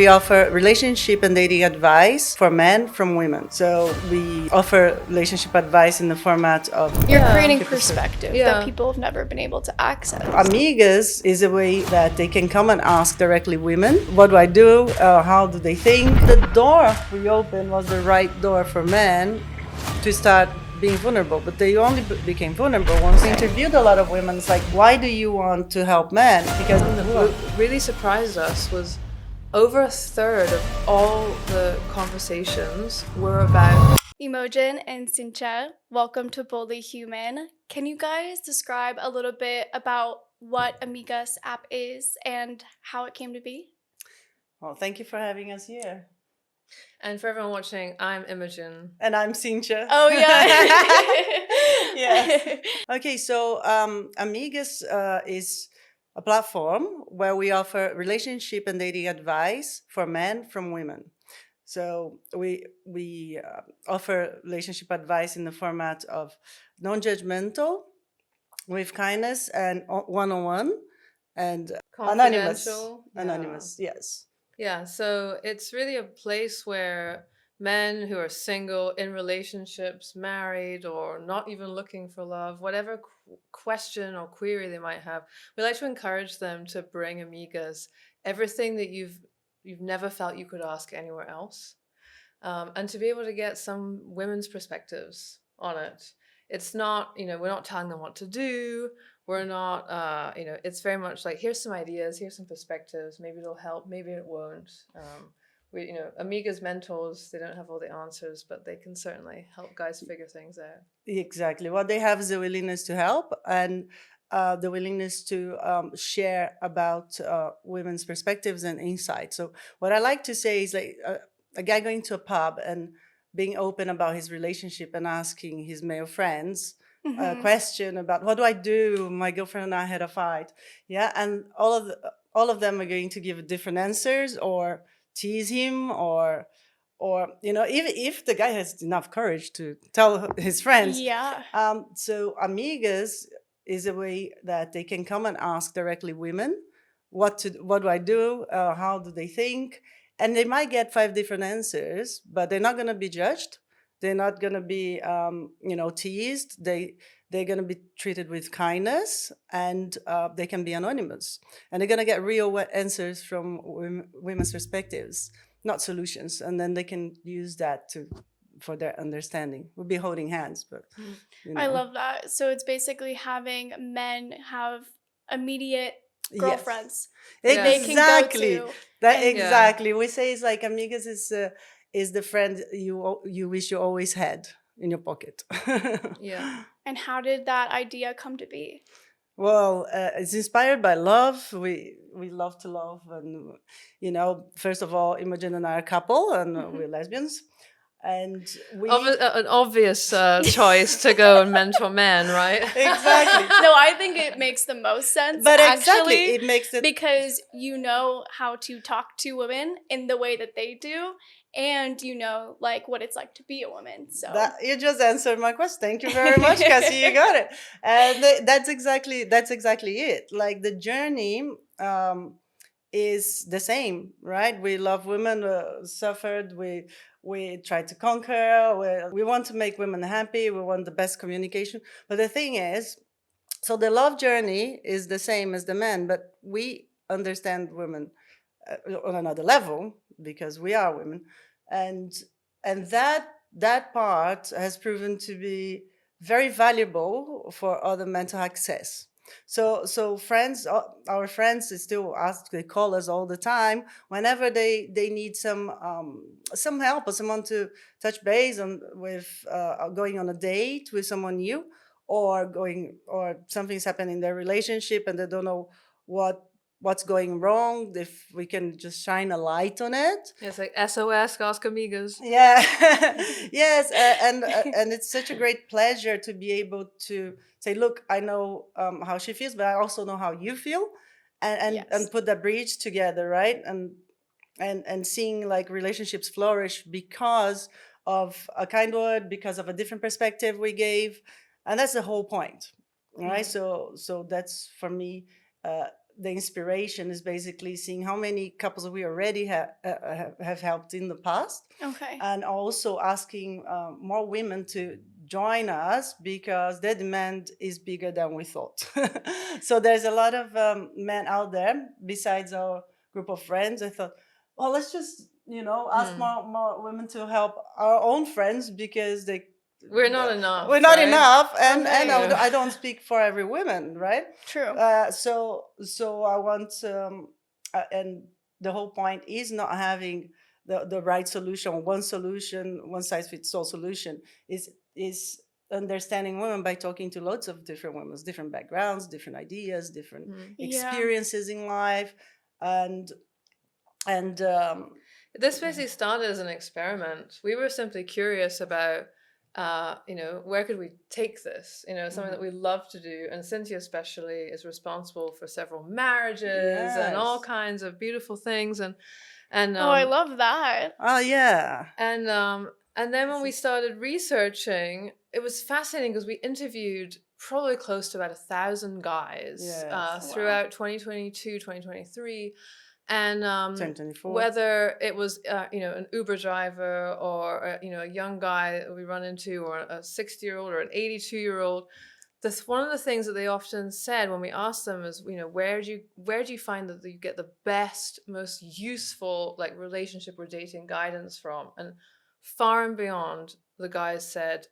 we offer relationship and dating advice for men from women. So we offer relationship advice in the format of You're creating perspective Yeah. that people have never been able to access. Amigas is a way that they can come and ask directly women, what do I do? How do they think? The door we opened was the right door for men to start being vulnerable, but they only became vulnerable once we interviewed a lot of women. It's like, why do you want to help men? Because What really surprised us was over a third of all the conversations were about Imogen and Cyntia, welcome to Boldly Human. Can you guys describe a little bit about what Amigas app is and how it came to be? well, thank you for having us here. And for everyone watching, I'm Imogen. And I'm Cyntia. Oh, yeah. Yes. Okay, so Amigas is a platform where we offer relationship and dating advice for men from women. So we offer relationship advice in the format of nonjudgmental, with kindness and one-on-one, and anonymous. Confidential. Yeah. Anonymous, yes. Yeah, so it's really a place where men who are single, in relationships, married, or not even looking for love, whatever question or query they might have, we like to encourage them to bring Amigas everything that you've never felt you could ask anywhere else, and to be able to get some women's perspectives on it. It's not, we're not telling them what to do. We're not, it's very much like, here's some ideas, here's some perspectives. Maybe it'll help, maybe it won't. Amigas mentors, they don't have all the answers, but they can certainly help guys figure things out. Exactly. What they have is the willingness to help and the willingness to share about women's perspectives and insights. So what I like to say is like a guy going to a pub and being open about his relationship and asking his male friends a question about what do I do? My girlfriend and I had a fight. Yeah, and all of them are going to give different answers or tease him or even if the guy has enough courage to tell his friends. Yeah. So Amigas is a way that they can come and ask directly women what do I do? How do they think? And they might get 5 different answers, but they're not going to be judged. They're not going to be, teased. They're going to be treated with kindness, and they can be anonymous. And they're going to get real answers from women's perspectives, not solutions. And then they can use that for their understanding. We'll be holding hands, but I love that. So it's basically having men have immediate girlfriends. Yes. They can Exactly. go to. Exactly. We say it's like Amigas is the friend you wish you always had in your pocket. Yeah. And how did that idea come to be? Well, it's inspired by love. We love to love, and first of all, Imogen and I are a couple, and we're lesbians, and an obvious choice to go and mentor men, right? Exactly. No, I think it makes the most sense. But actually, exactly, it makes it because you know how to talk to women in the way that they do, and you know like what it's like to be a woman. So you just answered my question. Thank you very much, Cassie. You got it. And that's exactly it. Like the journey is the same, right? We love women, suffered. We try to conquer. We want to make women happy. We want the best communication. But the thing is, so the love journey is the same as the men, but we understand women on another level because we are women, and that part has proven to be very valuable for other mental access. So friends, our friends still ask, they call us all the time whenever they need some help or someone to touch base on with going on a date with someone new, or something's happening in their relationship and they don't know what's going wrong, if we can just shine a light on it. It's like SOS, ask Amigos. Yeah. Yes, and it's such a great pleasure to be able to say, look, I know how she feels, but I also know how you feel, and put that bridge together, right? And seeing like relationships flourish because of a kind word, because of a different perspective we gave, and that's the whole point, right? So that's for me the inspiration is basically seeing how many couples we already have helped in the past, Okay. and also asking more women to join us because the demand is bigger than we thought. So there's a lot of men out there besides our group of friends. I thought, well, let's just ask Mm. more women to help our own friends because We're not enough. we're not right? enough, Oh, and there you go. I don't speak for every woman, right? True. So I want and the whole point is not having the right solution, one size fits all solution. Is understanding women by talking to lots of different women, different backgrounds, different ideas, different Mm. Yeah. experiences in life, and and This basically started as an experiment. We were simply curious about, where could we take this? Something that we love to do. And Cynthia especially is responsible for several marriages and all Yes. kinds of beautiful things. And Oh, I love that. Oh yeah. and then when we started researching, it was fascinating because we interviewed probably close to about 1,000 guys Yes. throughout 2022, 2023. And 2024. whether it was an Uber driver or a young guy that we run into, or a 60-year-old or an 82-year-old, that's one of the things that they often said when we asked them is, where do you find that you get the best, most useful like relationship or dating guidance from? And far and beyond, the guys said,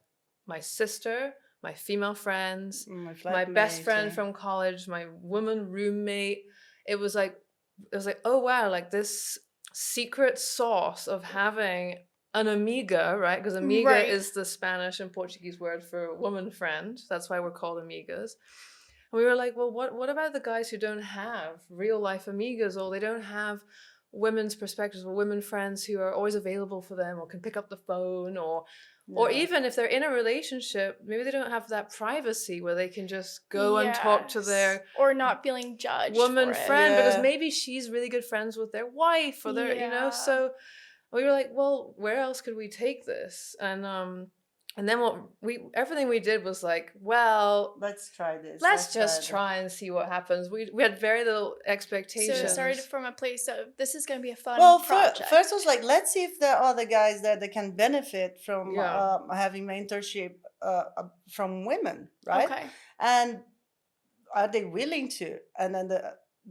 my sister, my female friends, my best flatmate, friend from college, my woman roommate. It was like, oh wow, like this secret sauce of having an amiga, right? Because amiga Right. is the Spanish and Portuguese word for woman friend. That's why we're called amigas. And we were like, well, what about the guys who don't have real life amigas, or they don't have women's perspectives or women friends who are always available for them or can pick up the phone, or even if they're in a relationship, maybe they don't have that privacy where they can just go and talk to their or not feeling judged woman for it. friend because Yeah. maybe she's really good friends with their wife or their Yeah. so we were like, well, where else could we take this? And then everything we did was like, well, Let's try this. let's just it. try and see what happens. We had very little So expectations. it started from a place of this is going to be a fun Well, project. first was like, let's see if there are other guys there that can benefit from Yeah. having mentorship from women, right? Okay. And are they willing to? And then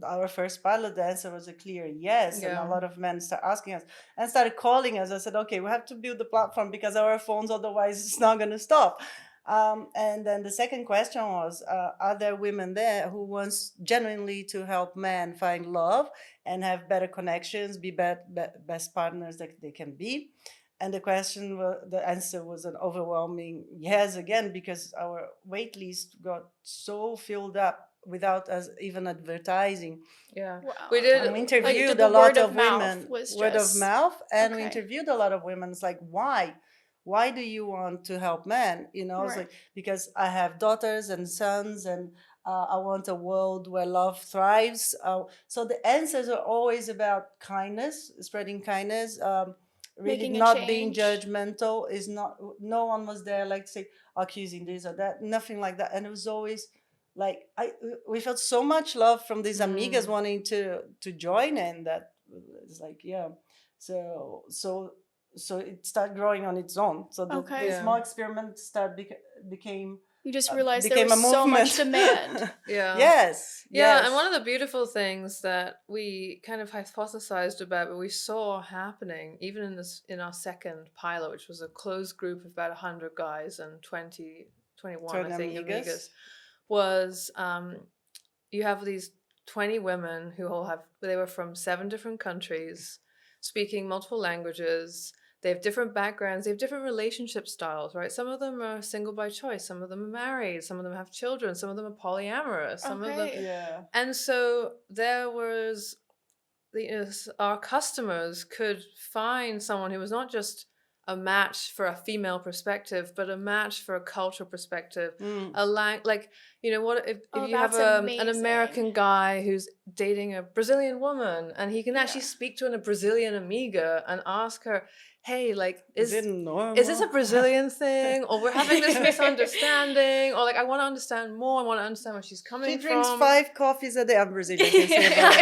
our first pilot, the answer was a clear yes. Yeah. And a lot of men started asking us and started calling us. I said, okay, we have to build the platform because our phones, otherwise it's not going to stop. And then the second question was, are there women there who wants genuinely to help men find love and have better connections, be best partners that they can be? And the answer was an overwhelming yes again, because our wait list got so filled up without us even advertising. Yeah. Wow. We did. And we interviewed the a lot word of of mouth women, was word of just- mouth, and we okay. interviewed a lot of women. It's like, why? Why do you want to help men? It's Right. like, because I have daughters and sons, and I want a world where love thrives. So the answers are always about kindness, spreading kindness, really Making a not being change. judgmental. Is not, no one was there like say accusing this or that, nothing like that. And it was always like we felt so much love from these amigas wanting to join in, that it's like, yeah. So it started growing on its own. So the Okay. small experiment became You just realized there became was a so much movement. demand. Yeah. Yes. Yeah, yes. and one of the beautiful things that we kind of hypothesized about, but we saw happening even in our second pilot, which was a closed group of about 100 guys and 21, I think, amigas, was you have these 20 women who they were from 7 different countries, speaking multiple languages. They have different backgrounds. They have different relationship styles, right? Some of them are single by choice. Some of them are married. Some of them have children. Some of them are polyamorous. Some of them, Yeah. and so there was, our customers could find someone who was not just a match for a female perspective, but a match for a cultural perspective. Mm. Like, you know, what if Oh, you have that's an amazing. American guy who's dating a Brazilian woman, and he can actually Yeah. speak to a Brazilian amiga and ask her, hey, like, Is it normal? is this a Brazilian thing, or we're having this misunderstanding, or like, I want to understand more. I want to understand where she's coming She from. drinks 5 coffees a day. I'm Brazilian. Can say about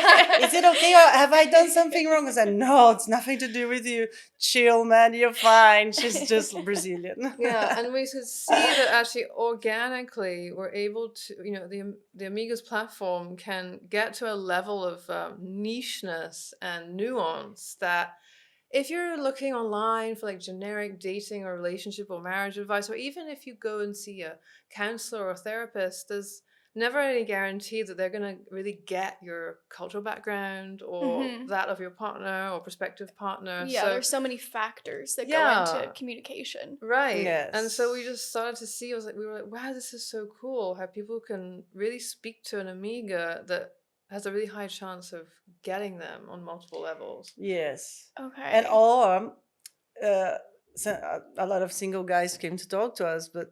it. Is it okay? Or have I done something wrong? I said, no, it's nothing to do with you. Chill, man. You're fine. She's just Brazilian. Yeah, and we could see that actually organically we're able to, you know, the Amigos platform can get to a level of nicheness and nuance that if you're looking online for like generic dating or relationship or marriage advice, or even if you go and see a counselor or therapist, there's never any guarantee that they're going to really get your cultural background or Mhm. that of your partner or prospective partner. Yeah, So, there's so many factors that go Yeah. into communication. right. Yes. And so we just started to see, we were like, wow, this is so cool how people can really speak to an Amiga that has a really high chance of getting them on multiple levels. Yes. Okay. And or a lot of single guys came to talk to us, but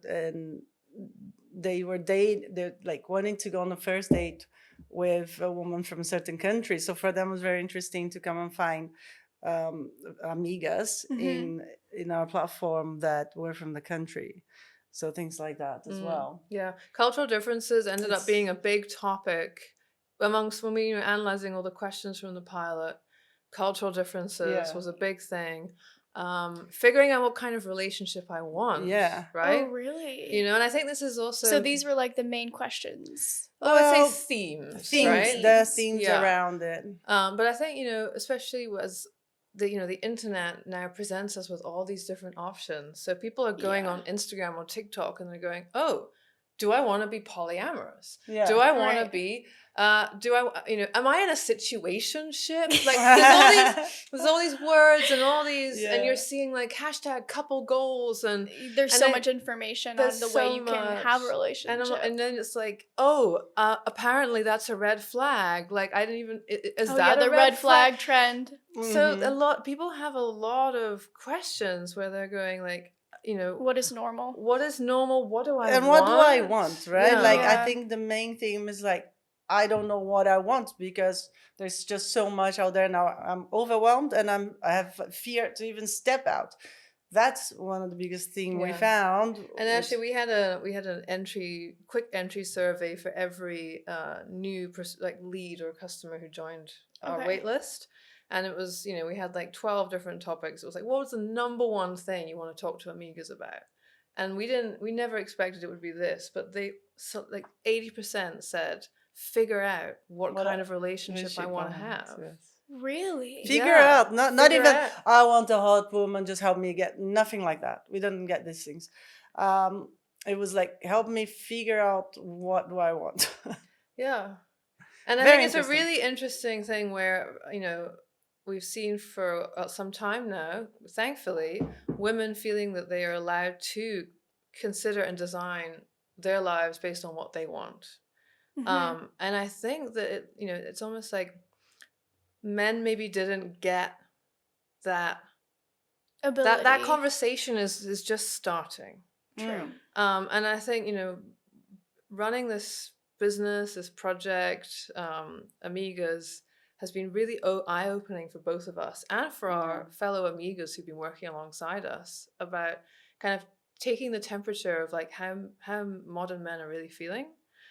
they're like wanting to go on a first date with a woman from a certain country. So for them, it was very interesting to come and find amigas Mhm. in our platform that were from the country. So things like that as well. Yeah, cultural differences ended up being a big topic amongst when we were analyzing all the questions from the pilot. Cultural differences Yeah. was a big thing. Figuring out what kind of relationship I want. Yeah. Right. Oh, really? You know, and I think this is also. So these were like the main questions. I would Well, say themes, Themes, right? the themes Yeah. around it. But I think, you know, especially as the internet now presents us with all these different options. So people are going Yeah. on Instagram or TikTok and they're going, oh, do I want to be polyamorous? Yeah. Do I want to Right. be am I in a situationship? Like there's all these words and all these and Yeah. you're seeing like hashtag couple goals and There's And so then much information on there's the way so you can have a much. relationship. And then it's like, oh, apparently that's a red flag. Like I didn't even is oh that yeah, a the red flag trend. So Mhm. a lot people have a lot of questions where they're going like, you know, What is normal? what is normal? What do I And want? what do I want, right? Yeah. Like I Yeah. think the main theme is like I don't know what I want because there's just so much out there now. I'm overwhelmed and I have fear to even step out. That's one of the biggest thing we Yeah. found. And actually, we had an quick entry survey for every new lead or customer who joined our Okay. wait list, and it was we had like 12 different topics. It was like, what was the number one thing you want to talk to Amigas about? And we never expected it would be this, but like 80% said figure out what kind of relationship I want to have. Really? Figure Yeah, out, not figure even out. I want a hot woman, just help me get nothing like that. We didn't get these things. It was like help me figure out what do I want. Yeah. And I Very think it's a interesting. really interesting thing where, we've seen for some time now, thankfully, women feeling that they are allowed to consider and design their lives based on what they want. Mhm. And I think that, it's almost like men maybe didn't get that. Ability. That conversation is just starting. True. And I think, running this business, this project, Amigas, has been really eye-opening for both of us and for our fellow Amigas who've been working alongside us about kind of taking the temperature of like how modern men are really feeling.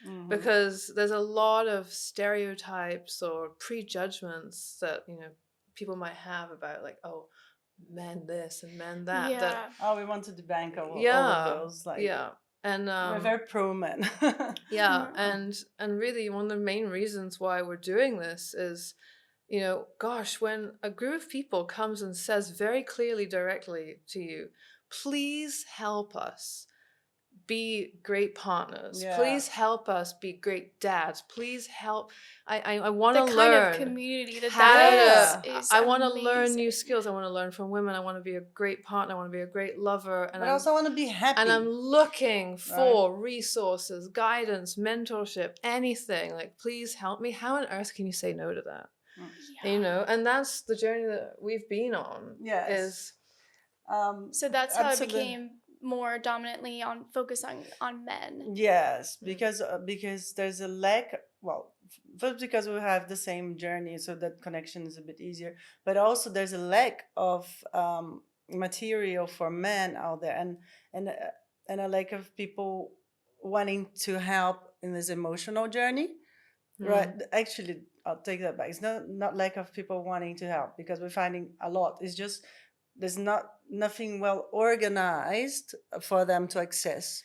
Mhm. Because there's a lot of stereotypes or prejudgments that, people might have about like, oh, men this and men that. Yeah. That Oh, we wanted to bank all yeah, of those. Like, yeah. And we're very pro men. yeah, Mhm. and really one of the main reasons why we're doing this is, gosh, when a group of people comes and says very clearly, directly to you, please help us be great partners. Yeah. Please help us be great dads. Please help. I want The to kind learn of community that how that to. is I want to learn new amazing. skills. I want to learn from women. I want to be a great partner. I want to be a great lover. And But I also want to be happy. and I'm looking for resources, guidance, mentorship, anything. Like, please help me. How on earth can you say no to that? Yeah. And that's the journey that we've been on. Yes. Is So that's how it Absolutely. became more dominantly on focus on men. Yes, Mm. because there's a lack. Well, first because we have the same journey, so that connection is a bit easier. But also there's a lack of material for men out there, and and a lack of people wanting to help in this emotional journey. Right. Mm. Actually, I'll take that back. It's not lack of people wanting to help, because we're finding a lot. It's just there's nothing well organized for them to access.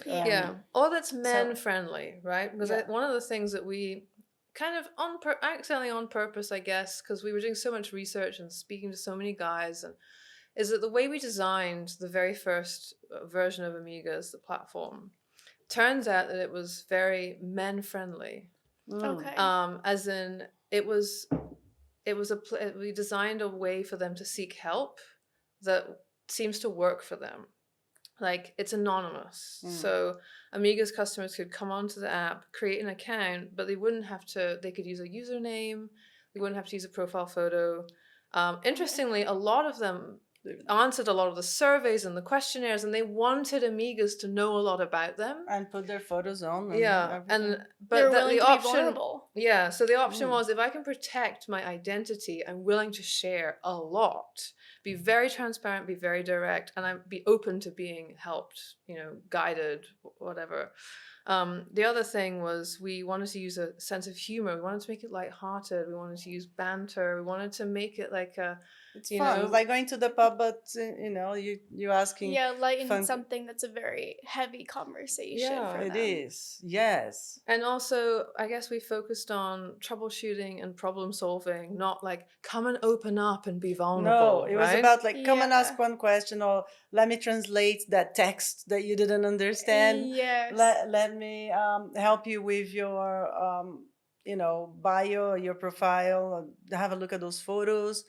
Yeah. Yeah, all that's So men friendly, right? Because yeah. one of the things that we kind of accidentally on purpose, I guess, because we were doing so much research and speaking to so many guys, and is that the way we designed the very first version of Amigas, the platform, turns out that it was very men friendly. Okay. As in, we designed a way for them to seek help that seems to work for them. Like, it's anonymous. So Amiga's customers could come onto the app, create an account, but they wouldn't have to, they could use a username, they wouldn't have to use a profile photo. Interestingly, a lot of them answered a lot of the surveys and the questionnaires, and they wanted Amigas to know a lot about them. And put their photos on. And Yeah, everything. but They're willing the to be option, vulnerable. yeah. So the option Mm. was, if I can protect my identity, I'm willing to share a lot, be very transparent, be very direct, and I'm be open to being helped, guided, whatever. The other thing was, we wanted to use a sense of humor. We wanted to make it lighthearted. We wanted to use banter. We wanted to make it like a, It's you fun. know, It's like going to the pub, but you asking. Yeah, lighten fun- something that's a very heavy conversation Yeah, for It them. is. Yes. And also, I guess we focused on troubleshooting and problem solving, not like come and open up and be vulnerable. No, it was right? about like come and ask Yeah. one question, or let me translate that text that you didn't understand. Yes. Let me help you with your bio, your profile. Have a look at those photos,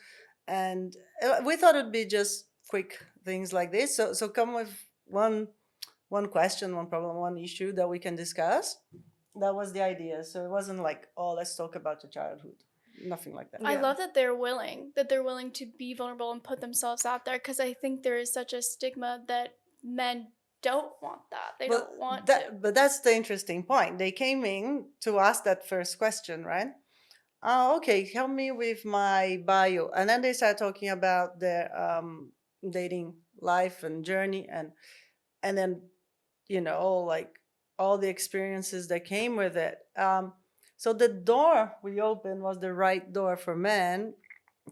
and we thought it'd be just quick things like this. So come with one question, one problem, one issue that we can discuss. That was the idea. So it wasn't like, oh, let's talk about your childhood. Nothing like that. I Yeah. love that they're willing to be vulnerable and put themselves out there, because I think there is such a stigma that men don't want that. They But don't want that, to. but that's the interesting point. They came in to ask that first question, right? Oh, okay, help me with my bio. And then they start talking about their dating life and journey, and then like all the experiences that came with it. So the door we opened was the right door for men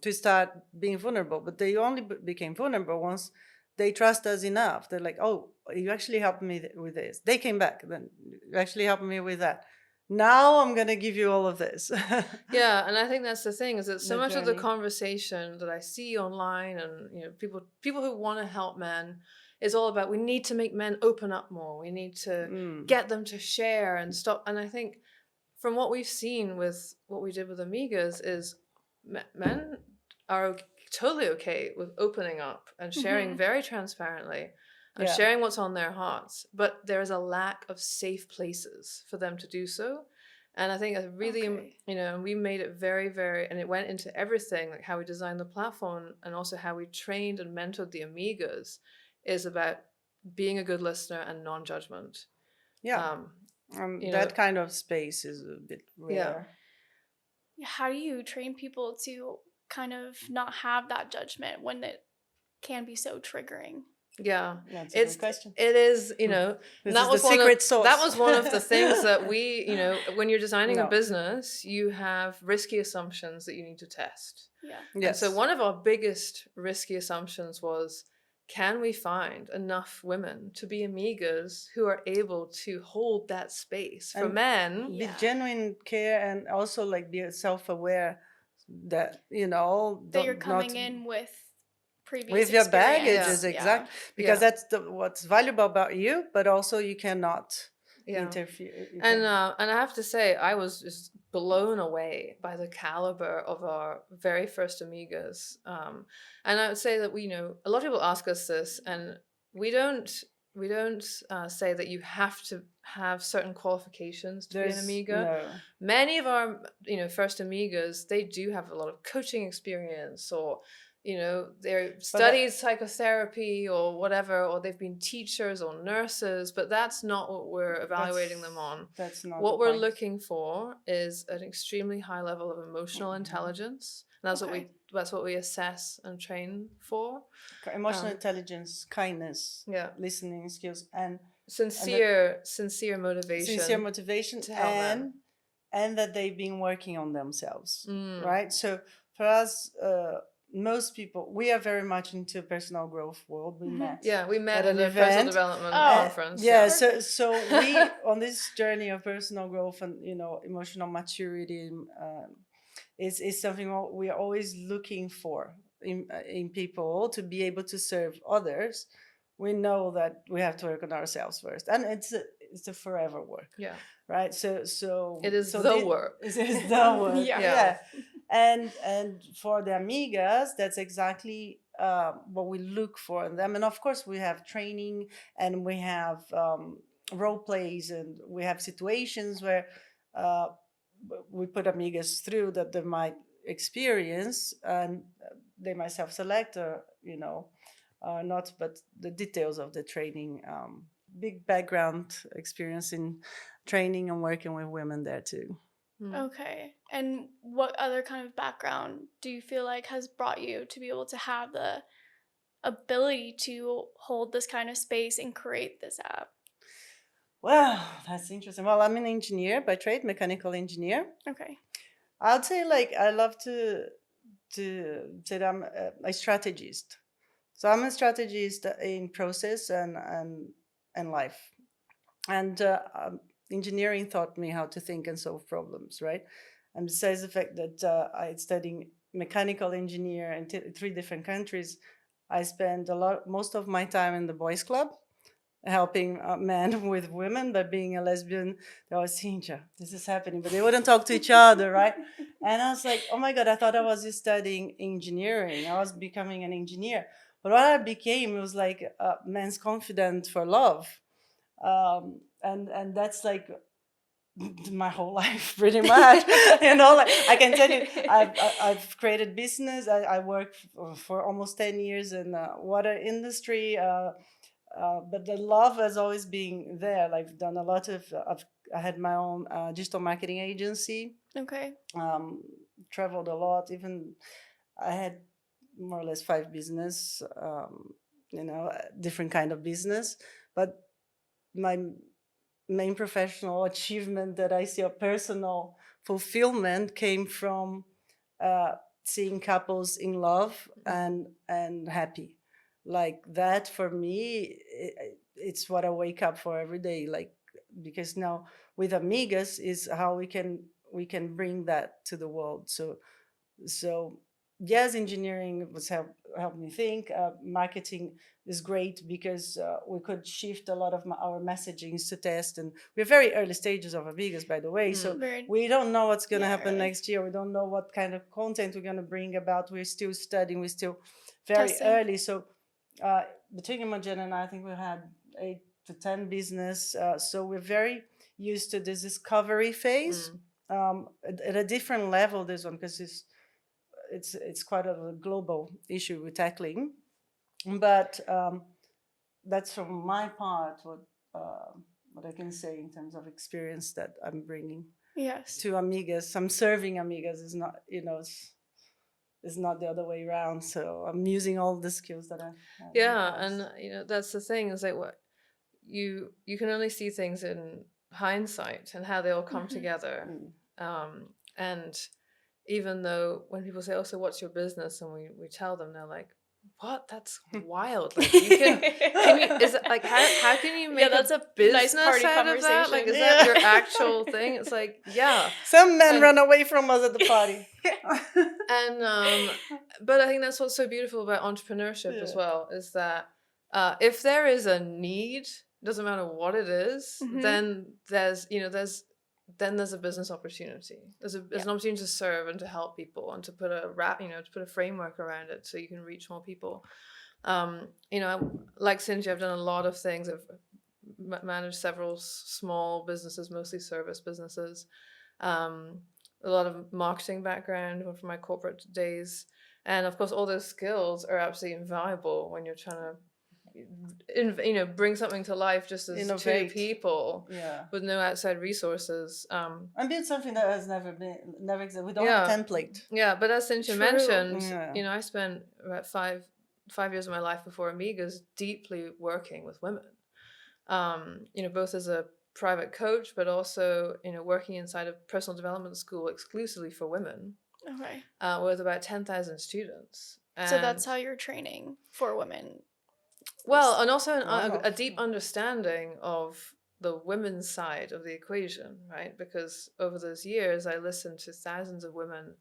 to start being vulnerable, but they only became vulnerable once they trust us enough. They're like, oh, you actually helped me with this. They came back, then you actually helped me with that. Now I'm gonna give you all of this. Yeah, and I think that's the thing, is that so The much of the journey. conversation that I see online, and people who want to help men, is all about, we need to make men open up more. We need to get them to share and stop. And I think, from what we've seen with what we did with Amigas, is men are totally okay with opening up and sharing Mhm. very transparently and Yeah. sharing what's on their hearts, but there is a lack of safe places for them to do so. And I think really, Okay. and we made it very, very, and it went into everything, like how we designed the platform and also how we trained and mentored the Amigas, is about being a good listener and non-judgment. Yeah. You That know, kind of space is a bit yeah. rare. How do you train people to kind of not have that judgment when it can be so triggering? Yeah, That's a good question. it is, This and is that the was secret sauce. that was one of the things that we, when you're designing a No. business, you have risky assumptions that you need to test. Yeah. Yes. And so one of our biggest risky assumptions was, can we find enough women to be Amigas who are able to hold that space for And men? be Yeah. genuine care, and also like be self-aware that That you're don't- coming not in with previous with your baggage experience. is exact, because Yeah. that's what's valuable about you, but also you cannot Yeah. interfere. You And can- I have to say, I was just blown away by the caliber of our very first Amigas. And I would say that a lot of people ask us this, and we don't say that you have to have certain qualifications to be an Amiga. no. Many of our first Amigas, they do have a lot of coaching experience, or they're But that, studied psychotherapy or whatever, or they've been teachers or nurses, but that's not what we're evaluating them on. that's not the What we're point. looking for is an extremely high level of emotional intelligence. And that's what we assess and train for. Emotional intelligence, kindness, Yeah. listening skills, and Sincere sincere motivation motivation, to help them. and that they've been working on themselves, Mm. right? So for us, most people, we are very much into personal growth world. We met Yeah, we met at at an a personal event. development Oh. conference. Yeah, so we on this journey of personal growth and emotional maturity is something we are always looking for in people to be able to serve others. We know that we have to work on ourselves first, and it's a forever work. Yeah. Right. So It is so the work. It is the work. Yeah. Yeah. And for the amigas, that's exactly what we look for in them. And of course, we have training, and we have role plays, and we have situations where uh, we put amigas through that they might experience, and they might self-select, or not, but the details of the training. Big background experience in training and working with women there too. Okay. And what other kind of background do you feel like has brought you to be able to have the ability to hold this kind of space and create this app? Well, that's interesting. Well, I'm an engineer by trade, mechanical engineer. Okay. I'd say I love to say that I'm a strategist. So I'm a strategist in process and life. And engineering taught me how to think and solve problems, right? And besides the fact that I studied mechanical engineer in 3 different countries, I spent most of my time in the boys' club, helping men with women. But being a lesbian, they always Cyntia, this is happening, but they wouldn't talk to each other, right? And I was like, oh my God, I thought I was just studying engineering. I was becoming an engineer. But what I became was like a man's confidant for love. And that's like my whole life pretty much. Like I can tell you, I've created business. I worked for almost 10 years in the water industry, but the love has always been there. I've done a lot of I had my own digital marketing agency. Okay. Traveled a lot. Even I had more or less 5 business, different kind of business. But my main professional achievement that I see, a personal fulfillment, came from seeing couples in love and happy. Like that for me, it's what I wake up for every day. Like, because now with Amigas is how we can bring that to the world. So yes, engineering was helped me think. Marketing is great because we could shift a lot of our messagings to test, and we're very early stages of Amigas, by the way. So we don't know what's going to happen next year. We don't know what kind of content we're going to bring about. We're still studying. We're still very early. So between Imogen and I think we had 8 to 10 business. So we're very used to this discovery phase. At a different level, this one, because it's quite a global issue we're tackling. But that's from my part what I can say in terms of experience that I'm bringing to Amigas. I'm serving Amigas. Is not it's not the other way around. So I'm using all the skills that I have. Yeah, and that's the thing, is like what you can only see things in hindsight and how they all come together. And even though when people say, oh, so what's your business? And we tell them, they're like, what? That's wild. Like, you can you, is it like, how can you make that's a business nice party out of that? Like, is that your actual thing? It's like, yeah. Some men run away from us at the party. And but I think that's what's so beautiful about entrepreneurship as well, is that if there is a need, doesn't matter what it is, then there's a business opportunity. There's an opportunity to serve and to help people and to put to put a framework around it so you can reach more people. Like Cyntia, I've done a lot of things. I've managed several small businesses, mostly service businesses. A lot of marketing background from my corporate days. And of course, all those skills are absolutely invaluable when you're trying to, bring something to life just as Innovate. two people Yeah. with no outside resources. And build something that has never existed. We don't Yeah. have a template. Yeah, but as Cynthia True. mentioned, Yeah. I spent about five years of my life before Amigas deeply working with women. Both as a private coach, but also, working inside a personal development school exclusively for women, Okay. with about 10,000 students. So that's how you're training for women. Well, and also Wow. a deep understanding of the women's side of the equation, right? Because over those years, I listened to thousands of women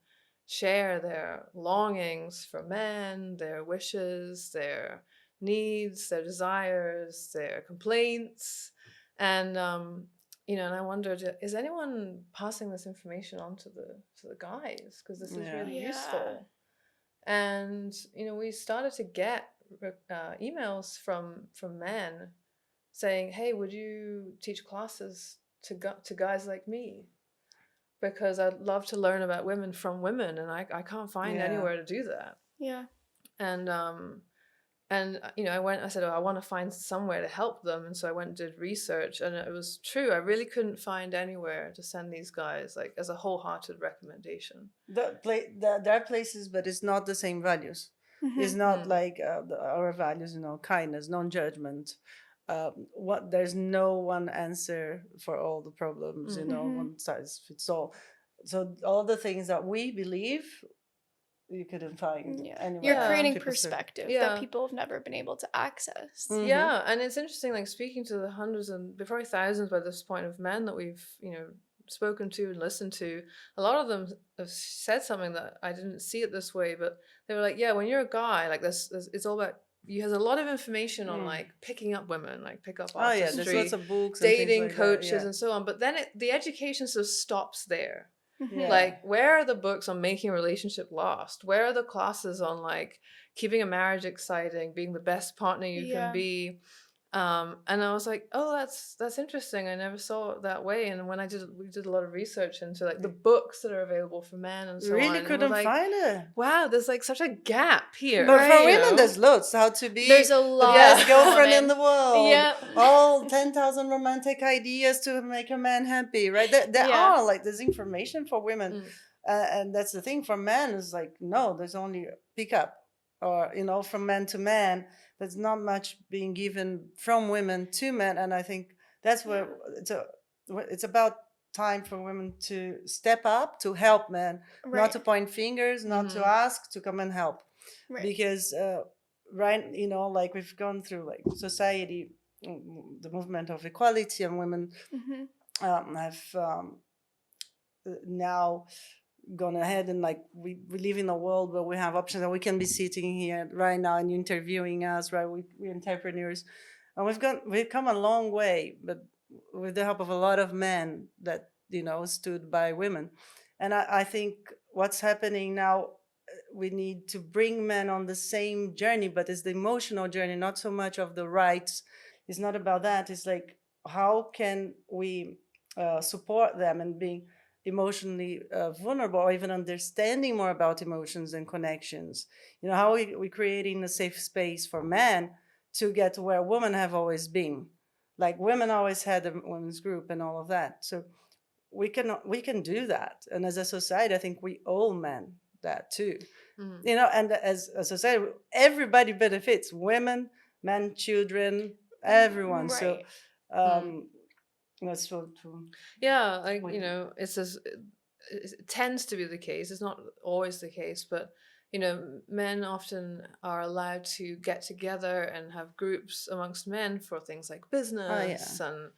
share their longings for men, their wishes, their needs, their desires, their complaints, and and I wondered, is anyone passing this information on to the guys? Because this is Yeah. really Yeah. useful. And we started to get emails from men saying, "Hey, would you teach classes to guys like me? Because I'd love to learn about women from women, and I can't find Yeah. anywhere to do that." Yeah. And I said, "Oh, I want to find somewhere to help them." And so I went and did research, and it was true. I really couldn't find anywhere to send these guys, like, as a wholehearted recommendation. There are places, but it's not the same values. It's not like our values, kindness, non-judgment. There's no one answer for all the problems, one size fits all. So all the things that we believe, you couldn't find Yeah. anywhere. You're Yeah. creating People say- perspective Yeah. that people have never been able to access. Mhm. Yeah, and it's interesting, like, speaking to the hundreds and probably thousands by this point of men that we've spoken to and listened to. A lot of them have said something that I didn't see it this way, but they were like, "Yeah, when you're a guy, like, this it's all about." You has a lot of information on, like, picking up women, like pick up Oh yeah, artistry, there's lots of books, and things dating like that, coaches, yeah. and so on. But then the education sort of stops there. Yeah. Like, where are the books on making a relationship last? Where are the classes on, like, keeping a marriage exciting, being the best partner you Yeah. can be? And I was like, oh, that's interesting. I never saw it that way. And when we did a lot of research into, like, the books that are available for men and so on. Really and couldn't we're like, find it. wow, there's, like, such a gap here. But for right? women, there's loads. How to be There's a the lot best for girlfriend in women. the world. Yep. All 10,000 romantic ideas to make a man happy, right? There Yeah. are, like, there's information for women. Mm. And that's the thing. For men, is like, no, there's only pickup, or, from man to man. There's not much being given from women to men. And I think that's where it's about time for women to step up, to help men, Right. not to point fingers, not to ask, to come and help. Right. Because like, we've gone through, like, society, the movement of equality, and women have now gone ahead, and, like, we live in a world where we have options, and we can be sitting here right now and interviewing us, right? We're entrepreneurs, and we've come a long way, but with the help of a lot of men that stood by women. And I think what's happening now, we need to bring men on the same journey, but it's the emotional journey, not so much of the rights. It's not about that. It's like, how can we support them and being emotionally vulnerable, or even understanding more about emotions and connections? How we creating a safe space for men to get to where women have always been. Like, women always had a women's group and all of that. So we can do that. And as a society, I think we owe men that too. And as a society, everybody benefits: women, men, children, everyone. So that's so true. Yeah, like, it tends to be the case. It's not always the case, but men often are allowed to get together and have groups amongst men for things like business and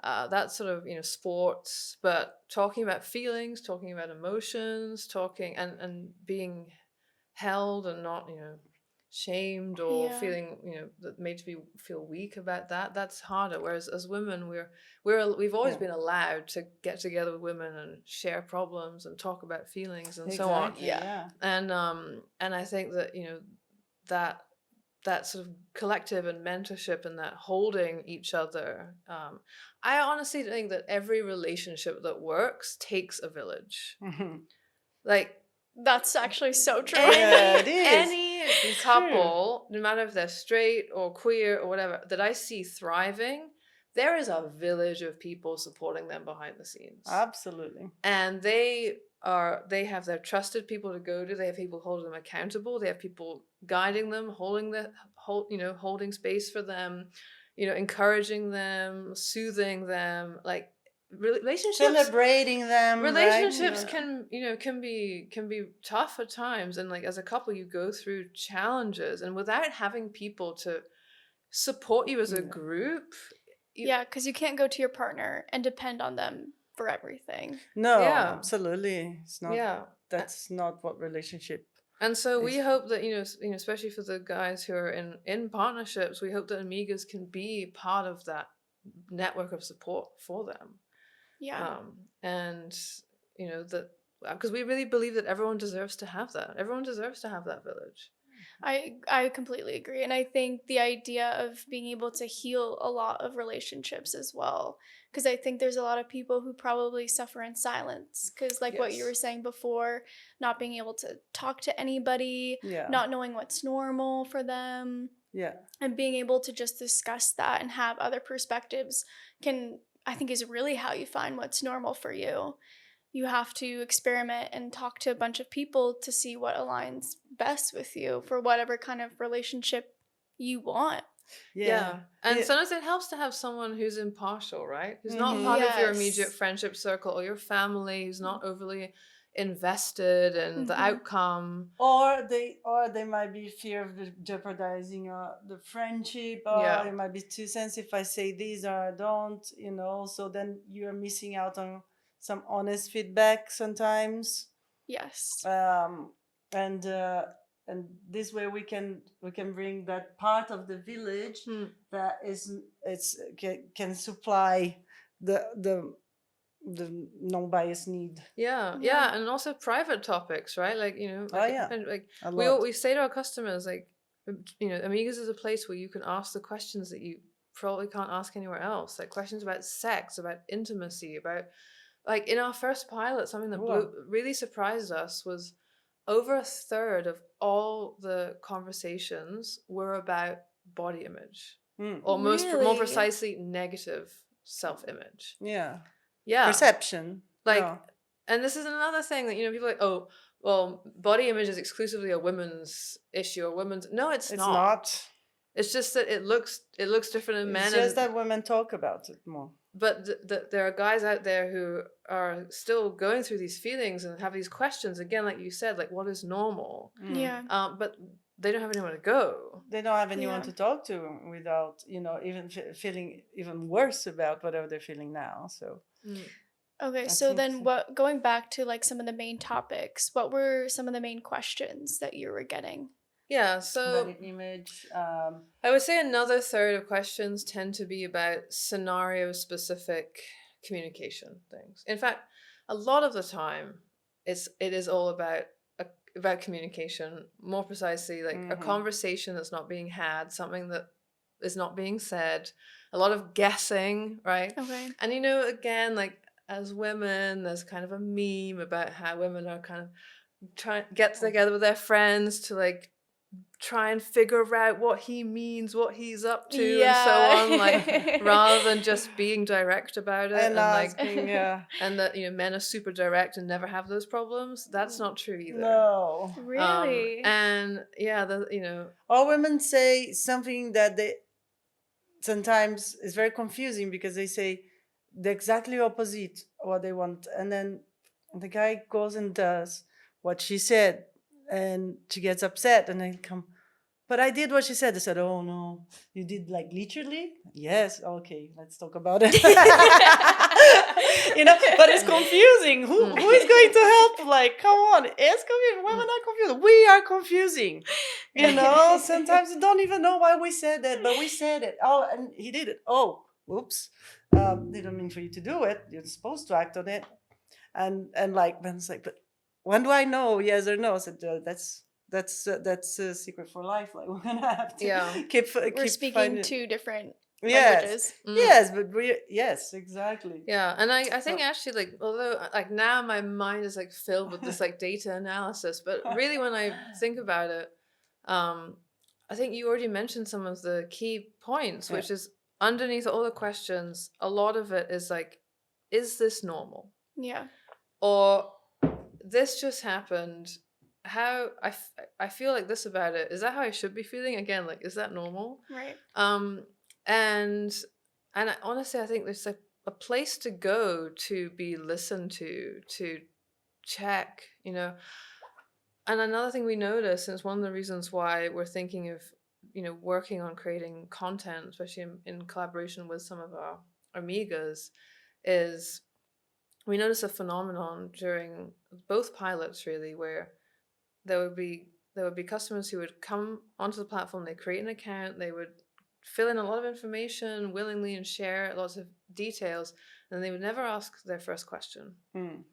that sort of sports. But talking about feelings, talking about emotions, talking and being held and not shamed or feeling that made me feel weak about that's harder. Whereas as women, we've always been allowed to get together with women and share problems and talk about feelings and so on. And I think that that sort of collective and mentorship and that holding each other, I honestly think that every relationship that works takes a village. Like, That's actually so true. Yeah, it is. Any It's couple, no matter if they're straight or queer or whatever, that I see thriving, there is a village of people supporting them behind the scenes. Absolutely. And they have their trusted people to go to. They have people holding them accountable. They have people guiding them, holding space for them, encouraging them, soothing them, like relationships. Celebrating them, Relationships right? can be tough at times, and like as a couple you go through challenges, and without having people to support you as a group, Yeah, because you can't go to your partner and depend on them for everything. No, Yeah. absolutely. It's not. yeah. That's not what relationship. And so we It's- hope that especially for the guys who are in partnerships, we hope that Amigas can be part of that network of support for them. Yeah. And that, because we really believe that everyone deserves to have that. Everyone deserves to have that village. I completely agree. And I think the idea of being able to heal a lot of relationships as well. Because I think there's a lot of people who probably suffer in silence. Because, like what you Yes. were saying before, not being able to talk to anybody, Yeah. not knowing what's normal for them, Yeah. and being able to just discuss that and have other perspectives I think is really how you find what's normal for you. You have to experiment and talk to a bunch of people to see what aligns best with you for whatever kind of relationship you want. Yeah. And Yeah. sometimes it helps to have someone who's impartial, right? Who's not part of your immediate Yes. friendship circle or your family, who's not overly invested in the outcome. Or they might be fear of jeopardizing the friendship. Or it might be too sensitive if I say this or I don't. So then you're missing out on some honest feedback sometimes. Yes. And this way we can bring that part of the village that can supply the non-biased need. Yeah, and also private topics, right? Like and like we say to our customers, like Amigos is a place where you can ask the questions that you probably can't ask anywhere else, like questions about sex, about intimacy, about, like, in our first pilot, something that really surprised us was over a third of all the conversations were about body image, or more precisely, negative self-image. Yeah. Perception. And this is another thing that people are like, oh, well, body image is exclusively a women's issue, or women's. No, it's not. It's just that it looks different in men. It's just that women talk about it more. But there are guys out there who are still going through these feelings and have these questions again, like you said, like what is normal? Yeah. But they don't have anyone to go. They don't have anyone to talk to without even feeling even worse about whatever they're feeling now. So. Okay, so then going back to like some of the main topics, what were some of the main questions that you were getting? Yeah, so body image. I would say another third of questions tend to be about scenario-specific communication things. In fact, a lot of the time, it is all about communication. More precisely, like a conversation that's not being had, something that is not being said. A lot of guessing, right? Okay. And again, like as women, there's kind of a meme about how women are kind of trying to get together with their friends to like try and figure out what he means, what he's up to, and so on, like rather than just being direct about it, and asking, and that men are super direct and never have those problems. That's not true either. No, really. And all women say something that they sometimes is very confusing, because they say the exactly opposite what they want, and then the guy goes and does what she said, and she gets upset, and then but I did what she said. They said, oh no, you did like literally? Yes, okay, let's talk about it. But it's confusing. Who is going to help? Like, come on, it's confusing. Women are confused. We are confusing. Sometimes you don't even know why we said that, but we said it. Oh, and he did it. Oh, whoops. Didn't mean for you to do it. You're supposed to act on it. And like, Ben's like, but when do I know yes or no? I said, that's a secret for life. Like, we're gonna have to keep we're speaking two different Yes, languages. yes, but yes, exactly. Yeah, and I think So actually, like, although like now my mind is like filled with this like data analysis, but really when I think about it, um, I think you already mentioned some of the key points, yeah, which is underneath all the questions, a lot of it is like, is this normal? Yeah. Or this just happened. I feel like this about it. Is that how I should be feeling? Again, like, is that normal? Right. Um, and honestly, I think there's a place to go to be listened to check, you know. And another thing we notice, and it's one of the reasons why we're thinking of, working on creating content, especially in collaboration with some of our amigas, is we notice a phenomenon during both pilots really where there would be customers who would come onto the platform, they create an account, they would fill in a lot of information willingly and share lots of details, and they would never ask their first question. mm,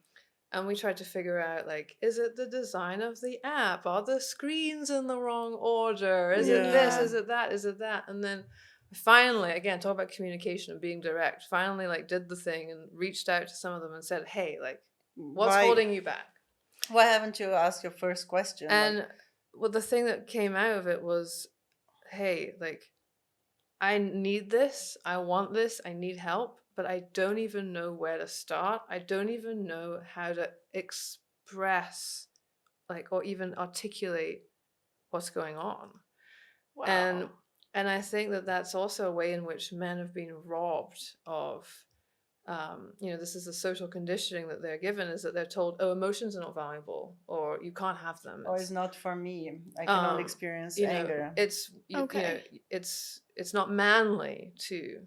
And we tried to figure out, like, is it the design of the app? Are the screens in the wrong order? Is it this? yeah. Is it that? Is it that? And then finally, again, talk about communication and being direct, finally, like, did the thing and reached out to some of them and said, hey, like, what's Why? holding you back? Why haven't you asked your first question? Like, And well, the thing that came out of it was, hey, like, I need this, I want this, I need help, but I don't even know where to start. I don't even know how to express, like, or even articulate what's going on. And Wow. and I think that that's also a way in which men have been robbed of, this is the social conditioning that they're given, is that they're told, oh, emotions are not valuable, or you can't have them. oh, it's not for me. I can only Um, experience you know, anger. Okay. it's not manly to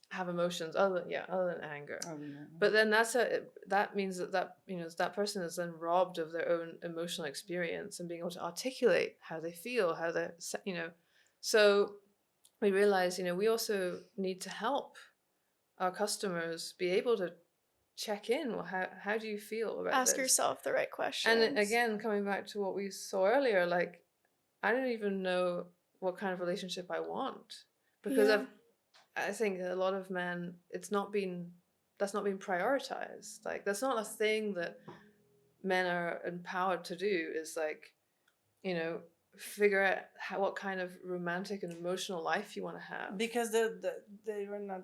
have emotions other than anger. No. But then that means that person is then robbed of their own emotional experience and being able to articulate how they feel, so we realize, we also need to help our customers be able to check in. Well, how do you feel about Ask this? yourself the right And questions. again, coming back to what we saw earlier, like, I don't even know what kind of relationship I want, because Yeah. I think a lot of men, that's not been prioritized. Like, that's not a thing that men are empowered to do, is like, you know, figure out what kind of romantic and emotional life you want to have. Because they were not,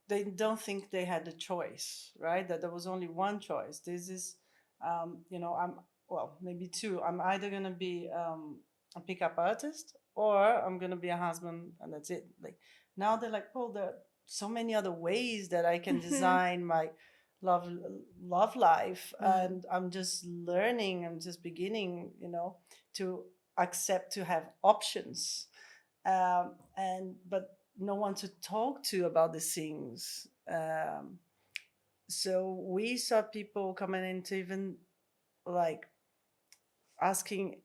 they don't think they had a choice, right? That there was only one choice. This is, I'm, well, maybe two. I'm either gonna be a pickup artist, or I'm gonna be a husband, and that's it. Like, now they're like, oh, there are so many other ways that I can Mhm. design my love love life, Mm. and I'm just learning. I'm just beginning, to accept to have options, and but no one to talk to about these things. So we saw people coming into even like asking,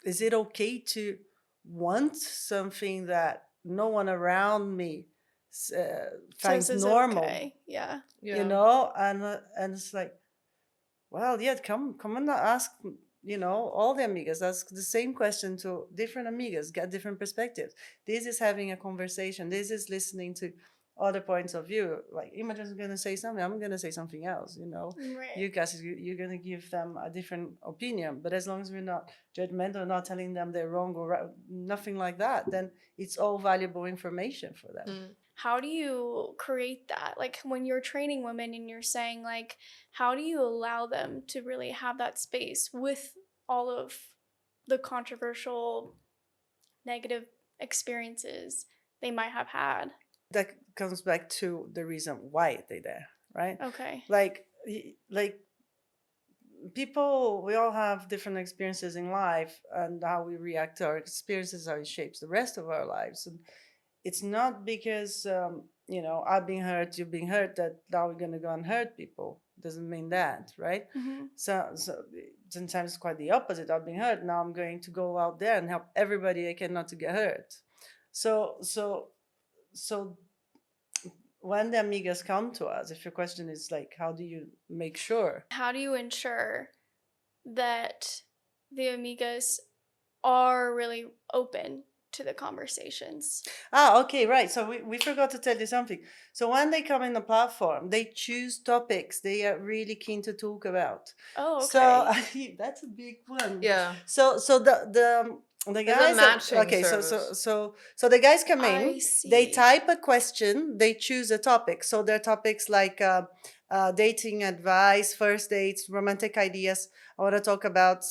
is it okay to want something that no one around me Says finds is normal? okay. Yeah. Yeah. And it's like, well, yeah, come and ask, all the amigas. Ask the same question to different amigas, get different perspectives. This is having a conversation. This is listening to other points of view. Like, Imogen's gonna say something, I'm gonna say something else. Right. You guys, you're gonna give them a different opinion. But as long as we're not judgmental, not telling them they're wrong or right, nothing like that, then it's all valuable information for them. Mm. How do you create that? Like when you're training women and you're saying like how do you allow them to really have that space with all of the controversial negative experiences they might have had? That comes back to the reason why they're there, right? Okay. Like people, we all have different experiences in life, and how we react to our experiences, how it shapes the rest of our lives. And it's not because I've been hurt, you've been hurt, that now we're going to go and hurt people. Doesn't mean that, right? Mhm. So sometimes it's quite the opposite. I've been hurt, now I'm going to go out there and help everybody I can not to get hurt. So when the amigas come to us, if your question is like, how do you make sure? How do you ensure that the amigas are really open to the conversations. Okay, right. So we forgot to tell you something. So when they come in the platform, they choose topics they are really keen to talk about. Oh, So okay. that's a big one. Yeah. So the There's a guys that matching okay, service. so the guys come in, I they see. type a question, they choose a topic. So their topics like dating advice, first dates, romantic ideas. I want to talk about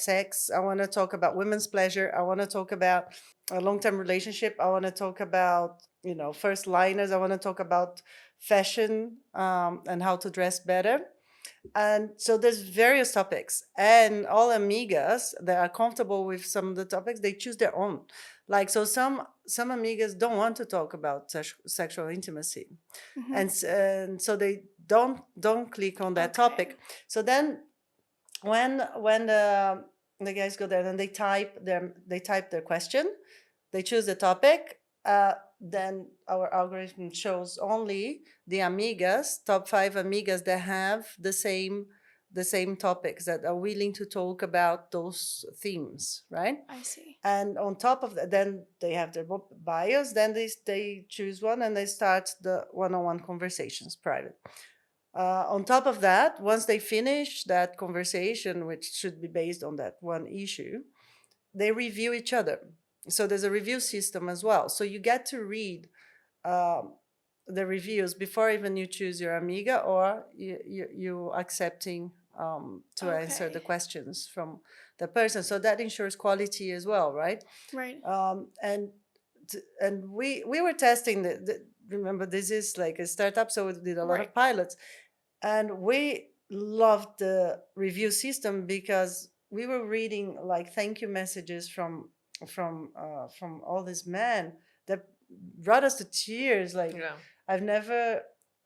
sex. I want to talk about women's pleasure. I want to talk about a long-term relationship. I want to talk about first liners. I want to talk about fashion and how to dress better. And so there's various topics, and all amigas that are comfortable with some of the topics, they choose their own. Like, so some amigas don't want to talk about sexual intimacy, Mhm. and so they don't click on that topic. Okay. So then when the guys go there and they type their question, they choose the topic, then our algorithm shows only the amigas, top 5 amigas that have the same topics, that are willing to talk about those themes, right? I see. And on top of that, then they have their bios, then they choose one and they start the one-on-one conversations, private. On top of that, once they finish that conversation, which should be based on that one issue, they review each other. So there's a review system as well. So you get to read um, the reviews before even you choose your amiga, or you accepting to answer the Okay. questions from the person. So that ensures quality as well, right? Right. And we were testing remember, this is like a startup, so we did a lot Right. of pilots, and we loved the review system because we were reading like thank you messages from all these men that brought us to tears. Like, Yeah. I've never